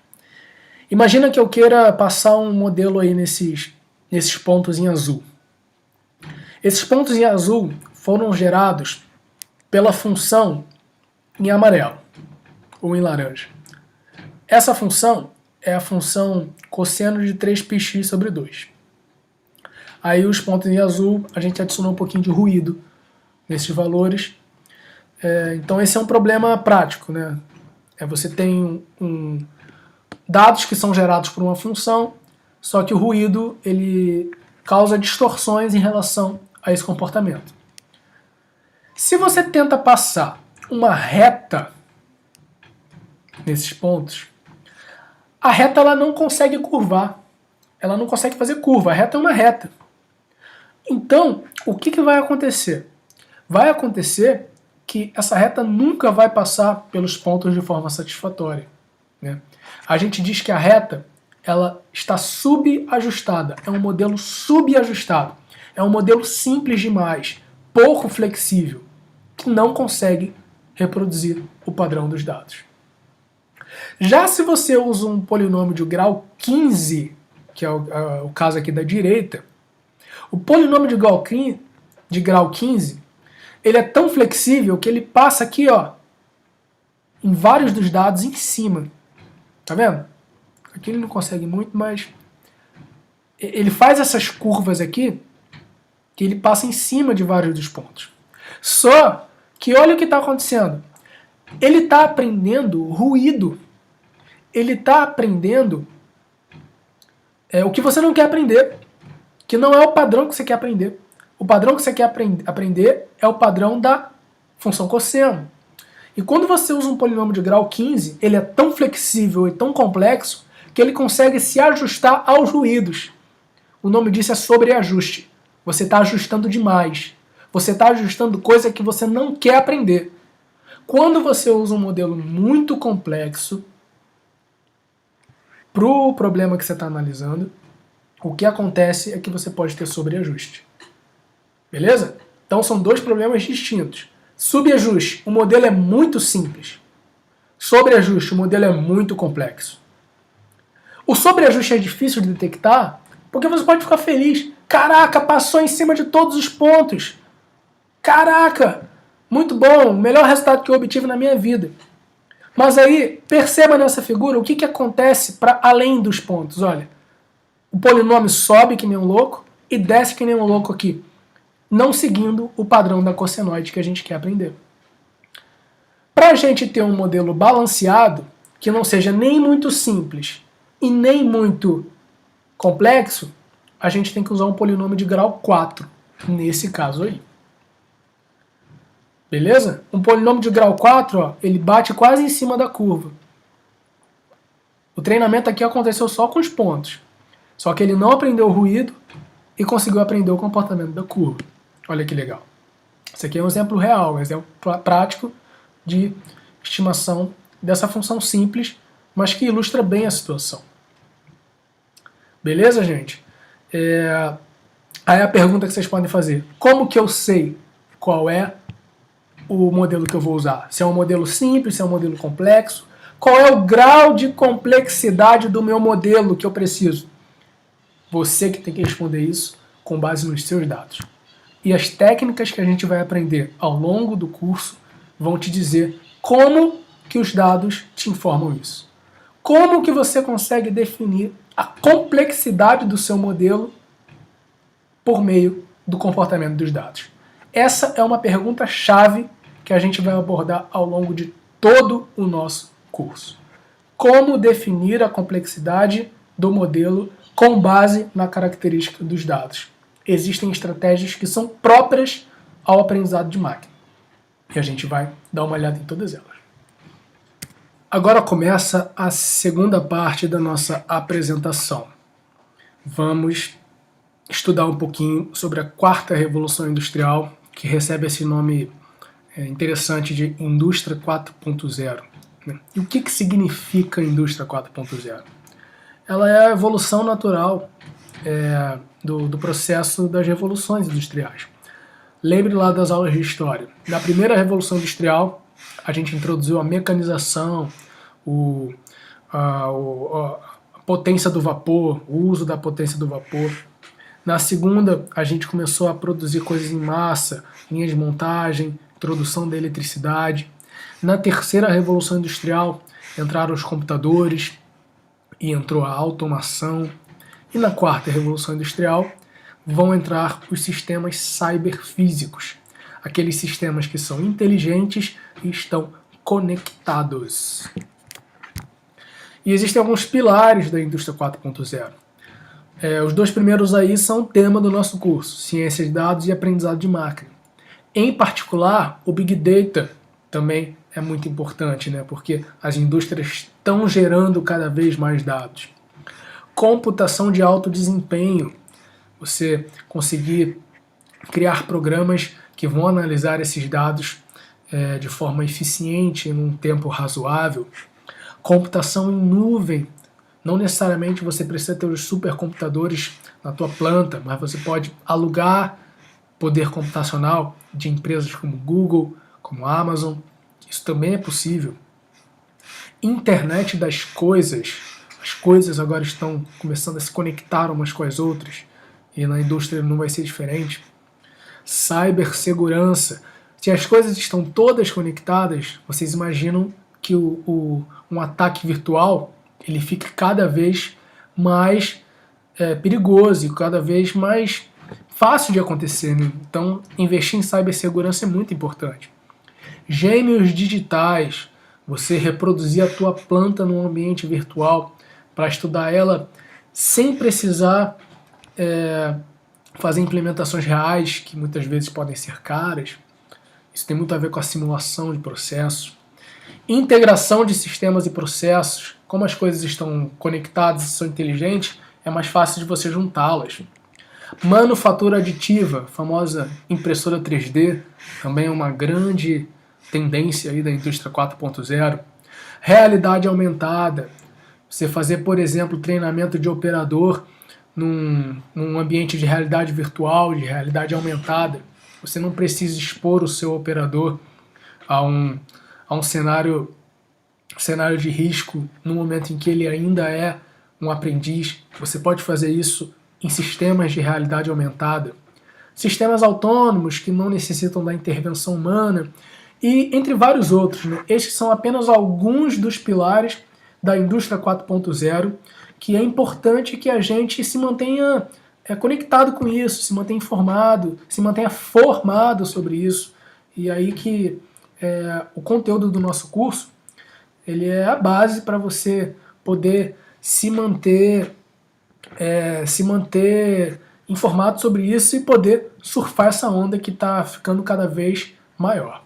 Imagina que eu queira passar um modelo aí nesses pontos em azul. Esses pontos em azul foram gerados pela função em amarelo ou em laranja. Essa função é a função cosseno de 3πx sobre 2. Aí os pontos em azul, a gente adicionou um pouquinho de ruído nesses valores. Então esse é um problema prático, né? Você tem dados que são gerados por uma função, só que o ruído ele causa distorções em relação a esse comportamento. Se você tenta passar uma reta nesses pontos, a reta ela não consegue curvar. Ela não consegue fazer curva. A reta é uma reta. Então, o que vai acontecer? Vai acontecer que essa reta nunca vai passar pelos pontos de forma satisfatória, né? A gente diz que a reta ela está subajustada, é um modelo subajustado, é um modelo simples demais, pouco flexível, que não consegue reproduzir o padrão dos dados. Já se você usa um polinômio de grau 15, que é o caso aqui da direita, o polinômio de grau 15, ele é tão flexível que ele passa aqui, ó, em vários dos dados em cima. Tá vendo? Aqui ele não consegue muito, mas ele faz essas curvas aqui que ele passa em cima de vários dos pontos. Só que olha o que está acontecendo. Ele está aprendendo ruído. Ele está aprendendo o que você não quer aprender, que não é o padrão que você quer aprender. O padrão que você quer aprender é o padrão da função cosseno. E quando você usa um polinômio de grau 15, ele é tão flexível e tão complexo que ele consegue se ajustar aos ruídos. O nome disso é sobreajuste. Você está ajustando demais. Você está ajustando coisa que você não quer aprender. Quando você usa um modelo muito complexo para o problema que você está analisando, o que acontece é que você pode ter sobreajuste. Beleza? Então são dois problemas distintos. Subajuste, o modelo é muito simples. Sobreajuste, o modelo é muito complexo. O sobreajuste é difícil de detectar porque você pode ficar feliz. Caraca, passou em cima de todos os pontos. Caraca, muito bom, o melhor resultado que eu obtive na minha vida. Mas aí, perceba nessa figura o que acontece para além dos pontos. Olha, o polinômio sobe que nem um louco e desce que nem um louco aqui, não seguindo o padrão da cossenoide que a gente quer aprender. Para a gente ter um modelo balanceado, que não seja nem muito simples e nem muito complexo, a gente tem que usar um polinômio de grau 4, nesse caso aí. Beleza? Um polinômio de grau 4, ó, ele bate quase em cima da curva. O treinamento aqui aconteceu só com os pontos. Só que ele não aprendeu o ruído e conseguiu aprender o comportamento da curva. Olha que legal. Esse aqui é um exemplo real, um exemplo prático de estimação dessa função simples, mas que ilustra bem a situação. Beleza, gente? Aí a pergunta que vocês podem fazer: como que eu sei qual é o modelo que eu vou usar? Se é um modelo simples, se é um modelo complexo? Qual é o grau de complexidade do meu modelo que eu preciso? Você que tem que responder isso com base nos seus dados. E as técnicas que a gente vai aprender ao longo do curso vão te dizer como que os dados te informam isso. Como que você consegue definir a complexidade do seu modelo por meio do comportamento dos dados. Essa é uma pergunta-chave que a gente vai abordar ao longo de todo o nosso curso. Como definir a complexidade do modelo com base na característica dos dados. Existem estratégias que são próprias ao aprendizado de máquina. E a gente vai dar uma olhada em todas elas. Agora começa a segunda parte da nossa apresentação. Vamos estudar um pouquinho sobre a quarta revolução industrial, que recebe esse nome interessante de Indústria 4.0. E o que significa Indústria 4.0? Ela é a evolução natural do processo das revoluções industriais. Lembre lá das aulas de história. Na primeira revolução industrial, a gente introduziu a mecanização, a potência do vapor, o uso da potência do vapor. Na segunda, a gente começou a produzir coisas em massa, linhas de montagem, introdução da eletricidade. Na terceira revolução industrial, entraram os computadores e entrou a automação. E na quarta revolução industrial, vão entrar os sistemas cyberfísicos, aqueles sistemas que são inteligentes e estão conectados. E existem alguns pilares da indústria 4.0. Os dois primeiros aí são o tema do nosso curso, ciência de dados e aprendizado de máquina. Em particular, o Big Data também é muito importante, né? Porque as indústrias estão gerando cada vez mais dados. Computação de alto desempenho, você conseguir criar programas que vão analisar esses dados de forma eficiente, num tempo razoável. Computação em nuvem. Não necessariamente você precisa ter os supercomputadores na tua planta, mas você pode alugar poder computacional de empresas como Google, como Amazon. Isso também é possível. Internet das coisas. As coisas agora estão começando a se conectar umas com as outras e na indústria não vai ser diferente. Cibersegurança. Se as coisas estão todas conectadas, vocês imaginam que um ataque virtual ele fica cada vez mais perigoso e cada vez mais fácil de acontecer, né? Então, investir em cibersegurança é muito importante. Gêmeos digitais. Você reproduzir a tua planta num ambiente virtual para estudar ela sem precisar fazer implementações reais, que muitas vezes podem ser caras. Isso tem muito a ver com a simulação de processos. Integração de sistemas e processos. Como as coisas estão conectadas e são inteligentes, é mais fácil de você juntá-las. Manufatura aditiva, famosa impressora 3D, também é uma grande tendência aí da indústria 4.0. Realidade aumentada. Você fazer, por exemplo, treinamento de operador num ambiente de realidade virtual, de realidade aumentada. Você não precisa expor o seu operador a um cenário de risco no momento em que ele ainda é um aprendiz. Você pode fazer isso em sistemas de realidade aumentada. Sistemas autônomos que não necessitam da intervenção humana e entre vários outros, né? Estes são apenas alguns dos pilares da indústria 4.0 que é importante que a gente se mantenha conectado com isso, se mantenha informado, se mantenha formado sobre isso. E aí que o conteúdo do nosso curso ele é a base para você poder se manter informado sobre isso e poder surfar essa onda que está ficando cada vez maior.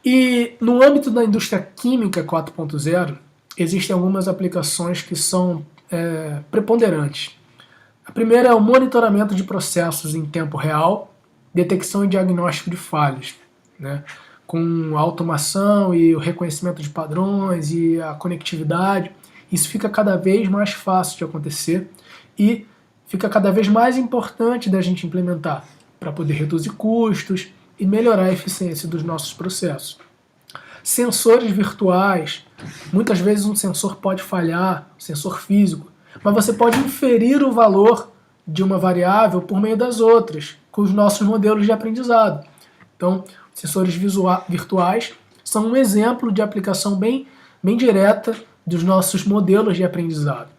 E no âmbito da indústria química 4.0, existem algumas aplicações que são preponderantes. A primeira é o monitoramento de processos em tempo real, detecção e diagnóstico de falhas, né? Com a automação e o reconhecimento de padrões e a conectividade, isso fica cada vez mais fácil de acontecer e fica cada vez mais importante da gente implementar para poder reduzir custos e melhorar a eficiência dos nossos processos. Sensores virtuais. Muitas vezes um sensor pode falhar, sensor físico, mas você pode inferir o valor de uma variável por meio das outras, com os nossos modelos de aprendizado. Então, sensores virtuais são um exemplo de aplicação bem direta dos nossos modelos de aprendizado.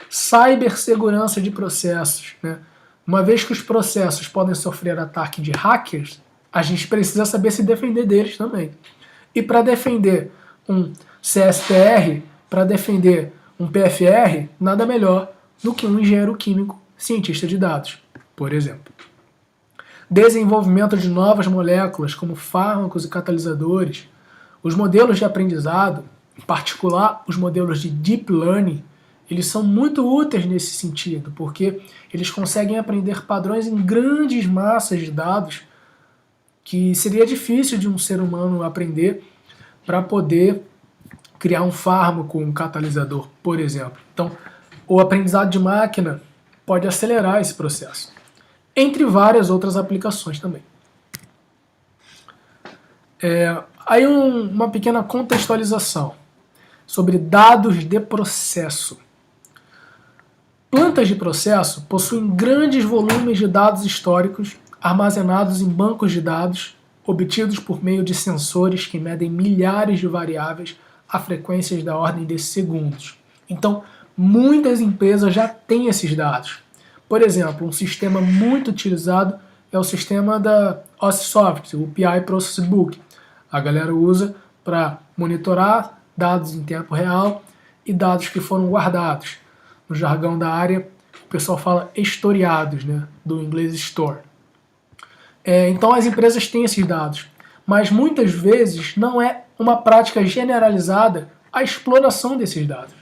Cibersegurança de processos, né? Uma vez que os processos podem sofrer ataque de hackers, a gente precisa saber se defender deles também. E para defender um CSTR, para defender um PFR, nada melhor do que um engenheiro químico, cientista de dados, por exemplo. Desenvolvimento de novas moléculas, como fármacos e catalisadores. Os modelos de aprendizado, em particular os modelos de Deep Learning, eles são muito úteis nesse sentido, porque eles conseguem aprender padrões em grandes massas de dados que seria difícil de um ser humano aprender para poder criar um fármaco, um catalisador, por exemplo. Então, o aprendizado de máquina pode acelerar esse processo, entre várias outras aplicações também. Aí uma pequena contextualização sobre dados de processo. Plantas de processo possuem grandes volumes de dados históricos armazenados em bancos de dados obtidos por meio de sensores que medem milhares de variáveis a frequências da ordem de segundos. Então, muitas empresas já têm esses dados. Por exemplo, um sistema muito utilizado é o sistema da OSIsoft, o PI Process Book. A galera usa para monitorar dados em tempo real e dados que foram guardados. No jargão da área, o pessoal fala historiados, né? Do inglês store. Então as empresas têm esses dados, mas muitas vezes não é uma prática generalizada a exploração desses dados.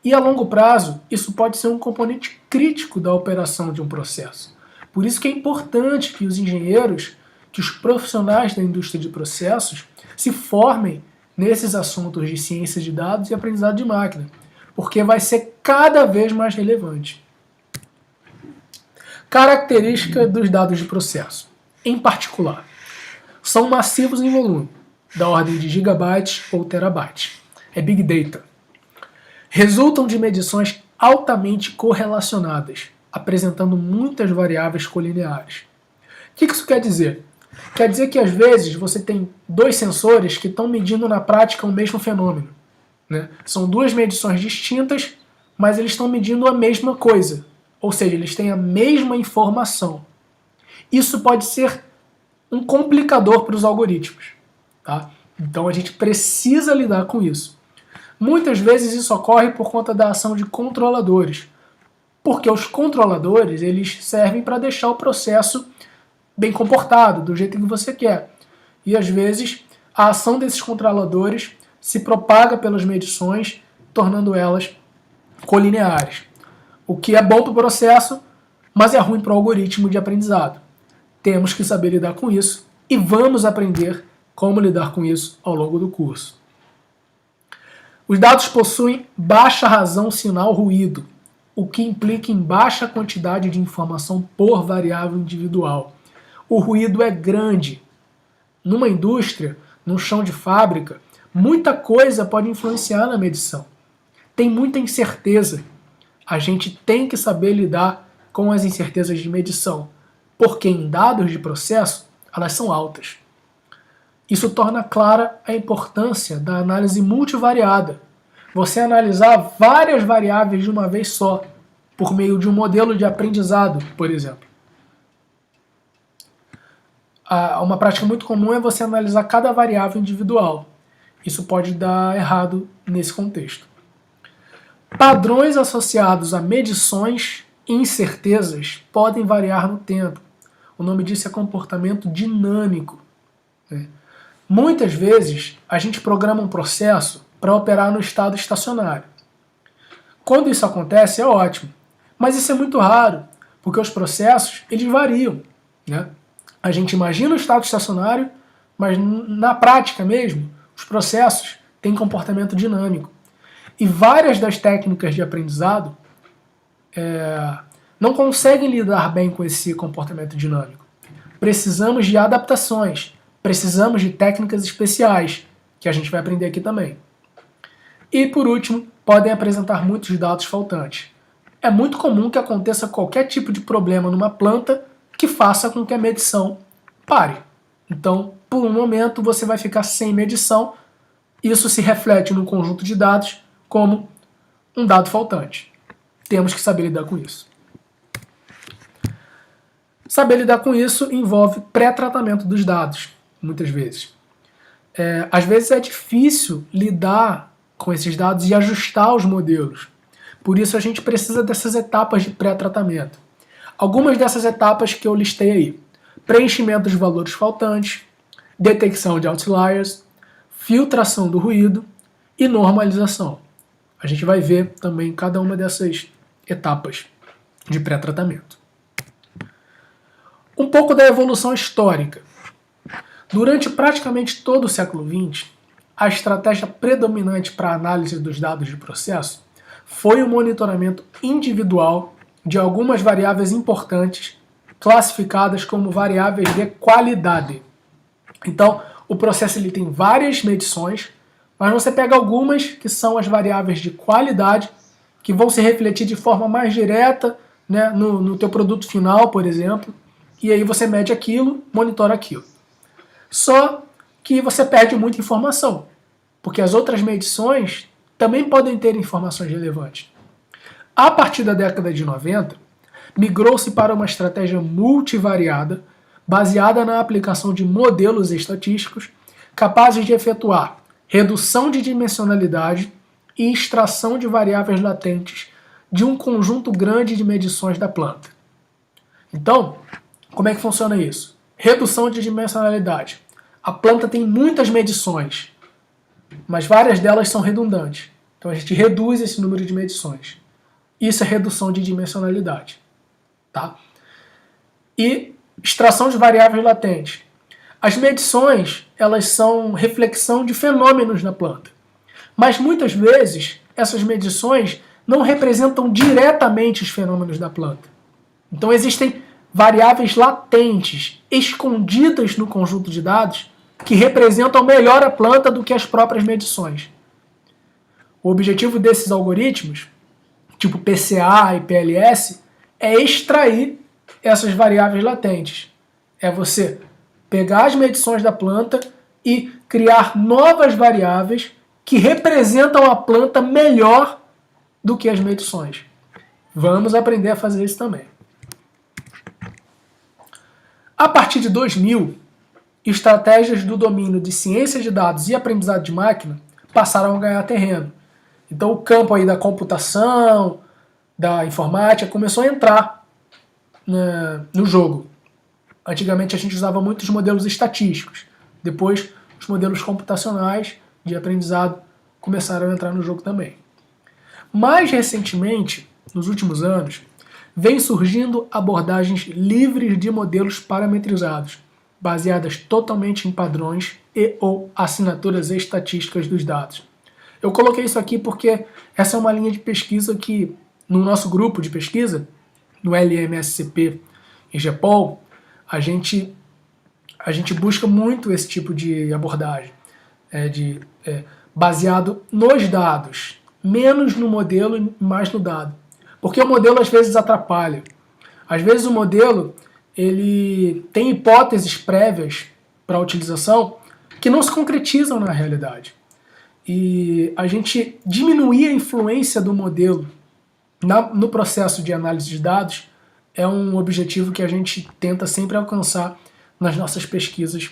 E a longo prazo, isso pode ser um componente crítico da operação de um processo. Por isso que é importante que os engenheiros que os profissionais da indústria de processos se formem nesses assuntos de ciência de dados e aprendizado de máquina, porque vai ser cada vez mais relevante. Característica dos dados de processo. Em particular, são massivos em volume, da ordem de gigabytes ou terabytes. É Big Data. Resultam de medições altamente correlacionadas, apresentando muitas variáveis colineares. O que isso quer dizer? Quer dizer que às vezes você tem dois sensores que estão medindo na prática o mesmo fenômeno, né? São duas medições distintas, mas eles estão medindo a mesma coisa. Ou seja, eles têm a mesma informação. Isso pode ser um complicador para os algoritmos. Tá? Então a gente precisa lidar com isso. Muitas vezes isso ocorre por conta da ação de controladores. Porque os controladores eles servem para deixar o processo bem comportado, do jeito que você quer. E às vezes a ação desses controladores se propaga pelas medições, tornando elas colineares. O que é bom para o processo, mas é ruim para o algoritmo de aprendizado. Temos que saber lidar com isso e vamos aprender como lidar com isso ao longo do curso. Os dados possuem baixa razão sinal-ruído, o que implica em baixa quantidade de informação por variável individual. O ruído é grande. Numa indústria, num chão de fábrica, muita coisa pode influenciar na medição. Tem muita incerteza. A gente tem que saber lidar com as incertezas de medição, porque em dados de processo, elas são altas. Isso torna clara a importância da análise multivariada. Você analisar várias variáveis de uma vez só, por meio de um modelo de aprendizado, por exemplo. Uma prática muito comum é você analisar cada variável individual. Isso pode dar errado nesse contexto. Padrões associados a medições e incertezas podem variar no tempo. O nome disso é comportamento dinâmico. Muitas vezes, a gente programa um processo para operar no estado estacionário. Quando isso acontece, é ótimo. Mas isso é muito raro, porque os processos eles variam. Né? A gente imagina o estado estacionário, mas na prática mesmo, os processos têm comportamento dinâmico. E várias das técnicas de aprendizado não conseguem lidar bem com esse comportamento dinâmico. Precisamos de adaptações, precisamos de técnicas especiais, que a gente vai aprender aqui também. E, por último, podem apresentar muitos dados faltantes. É muito comum que aconteça qualquer tipo de problema numa planta que faça com que a medição pare. Então, por um momento, você vai ficar sem medição. Isso se reflete no conjunto de dados como um dado faltante. Temos que saber lidar com isso. Saber lidar com isso envolve pré-tratamento dos dados, muitas vezes. Às vezes é difícil lidar com esses dados e ajustar os modelos. Por isso a gente precisa dessas etapas de pré-tratamento. Algumas dessas etapas que eu listei aí: preenchimento de valores faltantes, detecção de outliers, filtração do ruído e normalização. A gente vai ver também cada uma dessas etapas de pré-tratamento. Um pouco da evolução histórica. Durante praticamente todo o século XX, a estratégia predominante para a análise dos dados de processo foi o monitoramento individual de algumas variáveis importantes, classificadas como variáveis de qualidade. Então, o processo ele tem várias medições, mas você pega algumas que são as variáveis de qualidade, que vão se refletir de forma mais direta, né, no teu produto final, por exemplo, e aí você mede aquilo, monitora aquilo. Só que você perde muita informação, porque as outras medições também podem ter informações relevantes. A partir da década de 90, migrou-se para uma estratégia multivariada, baseada na aplicação de modelos estatísticos capazes de efetuar redução de dimensionalidade e extração de variáveis latentes de um conjunto grande de medições da planta. Então, como é que funciona isso? Redução de dimensionalidade. A planta tem muitas medições, mas várias delas são redundantes. Então a gente reduz esse número de medições. Isso é redução de dimensionalidade. Tá? E extração de variáveis latentes. As medições, elas são reflexão de fenômenos na planta. Mas muitas vezes, essas medições não representam diretamente os fenômenos da planta. Então existem variáveis latentes, escondidas no conjunto de dados, que representam melhor a planta do que as próprias medições. O objetivo desses algoritmos, tipo PCA e PLS, é extrair essas variáveis latentes. É você pegar as medições da planta e criar novas variáveis que representam a planta melhor do que as medições. Vamos aprender a fazer isso também. A partir de 2000, estratégias do domínio de ciência de dados e aprendizado de máquina passaram a ganhar terreno. Então o campo aí da computação, da informática, começou a entrar no jogo. Antigamente a gente usava muitos modelos estatísticos. Depois os modelos computacionais de aprendizado começaram a entrar no jogo também. Mais recentemente, nos últimos anos, vem surgindo abordagens livres de modelos parametrizados, baseadas totalmente em padrões e ou assinaturas estatísticas dos dados. Eu coloquei isso aqui porque essa é uma linha de pesquisa que, no nosso grupo de pesquisa, no LMSCP e GEPOL, a gente busca muito esse tipo de abordagem, baseado nos dados, menos no modelo e mais no dado. Porque o modelo às vezes atrapalha. Às vezes o modelo ele tem hipóteses prévias para a utilização que não se concretizam na realidade. E a gente diminuir a influência do modelo no processo de análise de dados é um objetivo que a gente tenta sempre alcançar nas nossas pesquisas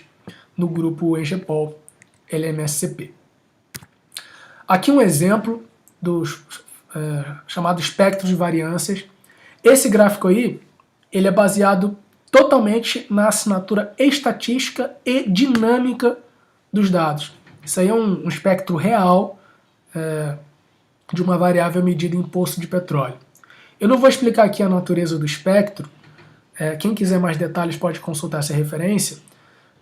no grupo EGPOL LMSCP. Aqui um exemplo do chamado espectro de variâncias. Esse gráfico aí, ele é baseado totalmente na assinatura estatística e dinâmica dos dados. Isso aí é um espectro real de uma variável medida em poço de petróleo. Eu não vou explicar aqui a natureza do espectro, quem quiser mais detalhes pode consultar essa referência,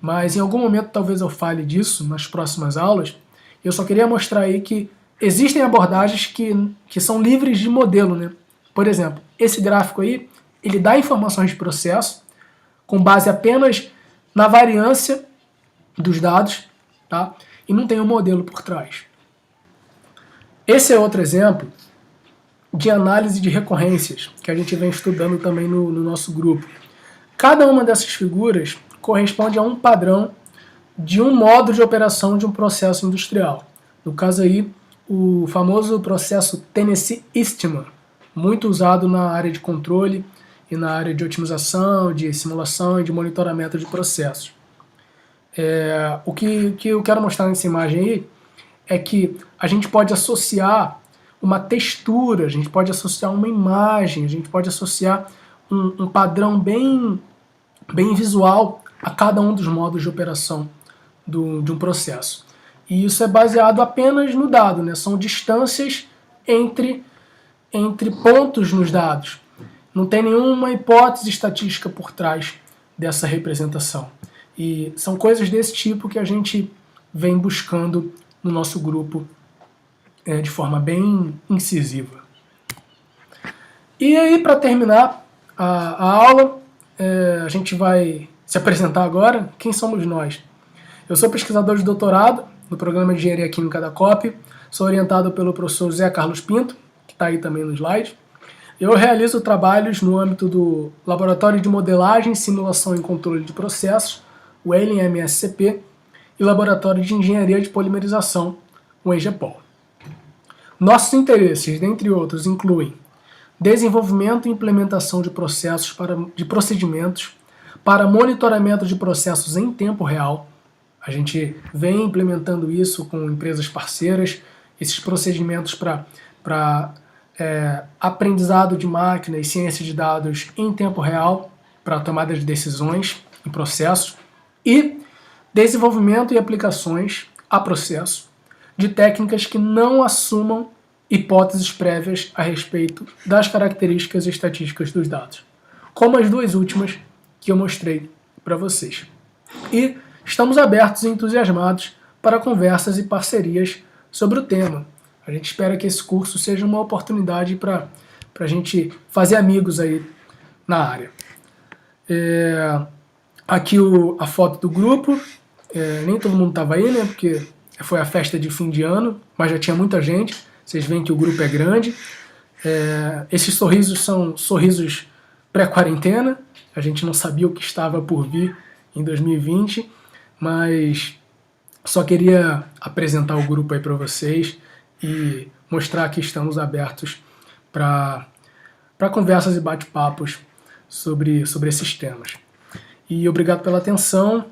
mas em algum momento talvez eu fale disso nas próximas aulas. Eu só queria mostrar aí que existem abordagens que são livres de modelo, né? Por exemplo, esse gráfico aí, ele dá informações de processo com base apenas na variância dos dados, tá? E não tem um modelo por trás. Esse é outro exemplo de análise de recorrências, que a gente vem estudando também no nosso grupo. Cada uma dessas figuras corresponde a um padrão de um modo de operação de um processo industrial. No caso aí, o famoso processo Tennessee Eastman, muito usado na área de controle e na área de otimização, de simulação e de monitoramento de processos. O que eu quero mostrar nessa imagem aí é que a gente pode associar uma textura, a gente pode associar uma imagem, a gente pode associar um padrão bem visual a cada um dos modos de operação de um processo. E isso é baseado apenas no dado, né? São distâncias entre pontos nos dados. Não tem nenhuma hipótese estatística por trás dessa representação. E são coisas desse tipo que a gente vem buscando no nosso grupo de forma bem incisiva. E aí, para terminar a aula, a gente vai se apresentar agora. Quem somos nós? Eu sou pesquisador de doutorado no Programa de Engenharia Química da COP, sou orientado pelo professor Zé Carlos Pinto, que está aí também no slide. Eu realizo trabalhos no âmbito do Laboratório de Modelagem, Simulação e Controle de Processos, o LMSCP, e Laboratório de Engenharia de Polimerização, o EGPOL. Nossos interesses, dentre outros, incluem desenvolvimento e implementação de procedimentos para monitoramento de processos em tempo real. A gente vem implementando isso com empresas parceiras, esses procedimentos para aprendizado de máquina e ciência de dados em tempo real, para tomada de decisões em processos, e desenvolvimento e aplicações a processo de técnicas que não assumam hipóteses prévias a respeito das características estatísticas dos dados, como as duas últimas que eu mostrei para vocês. E estamos abertos e entusiasmados para conversas e parcerias sobre o tema. A gente espera que esse curso seja uma oportunidade para a gente fazer amigos aí na área. Aqui a foto do grupo, nem todo mundo estava aí, né, porque foi a festa de fim de ano, mas já tinha muita gente, vocês veem que o grupo é grande. Esses sorrisos são sorrisos pré-quarentena, a gente não sabia o que estava por vir em 2020, mas só queria apresentar o grupo aí para vocês e mostrar que estamos abertos para conversas e bate-papos sobre esses temas. E obrigado pela atenção.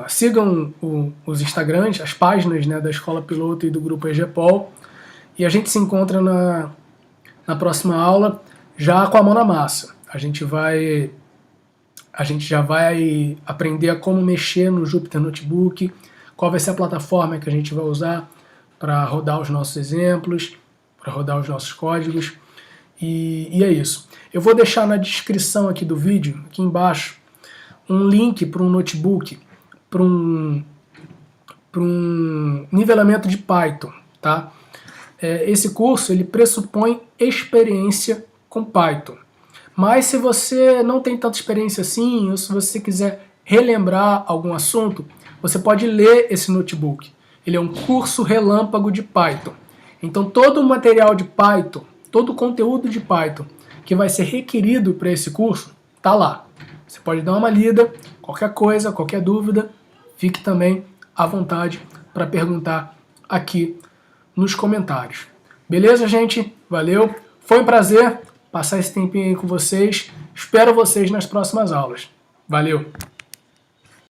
Sigam os Instagrams, as páginas, né, da Escola Piloto e do Grupo EGPOL. E a gente se encontra na próxima aula já com a mão na massa. A gente já vai aprender a como mexer no Jupyter Notebook, qual vai ser a plataforma que a gente vai usar para rodar os nossos exemplos, para rodar os nossos códigos. E é isso. Eu vou deixar na descrição aqui do vídeo, aqui embaixo, um link para um notebook, para um nivelamento de Python, tá? Esse curso ele pressupõe experiência com Python. Mas se você não tem tanta experiência assim, ou se você quiser relembrar algum assunto, você pode ler esse notebook. Ele é um curso relâmpago de Python. Então todo o material de Python, todo o conteúdo de Python que vai ser requerido para esse curso, está lá. Você pode dar uma lida, qualquer coisa, qualquer dúvida, fique também à vontade para perguntar aqui nos comentários. Beleza, gente? Valeu! Foi um prazer passar esse tempinho aí com vocês. Espero vocês nas próximas aulas. Valeu!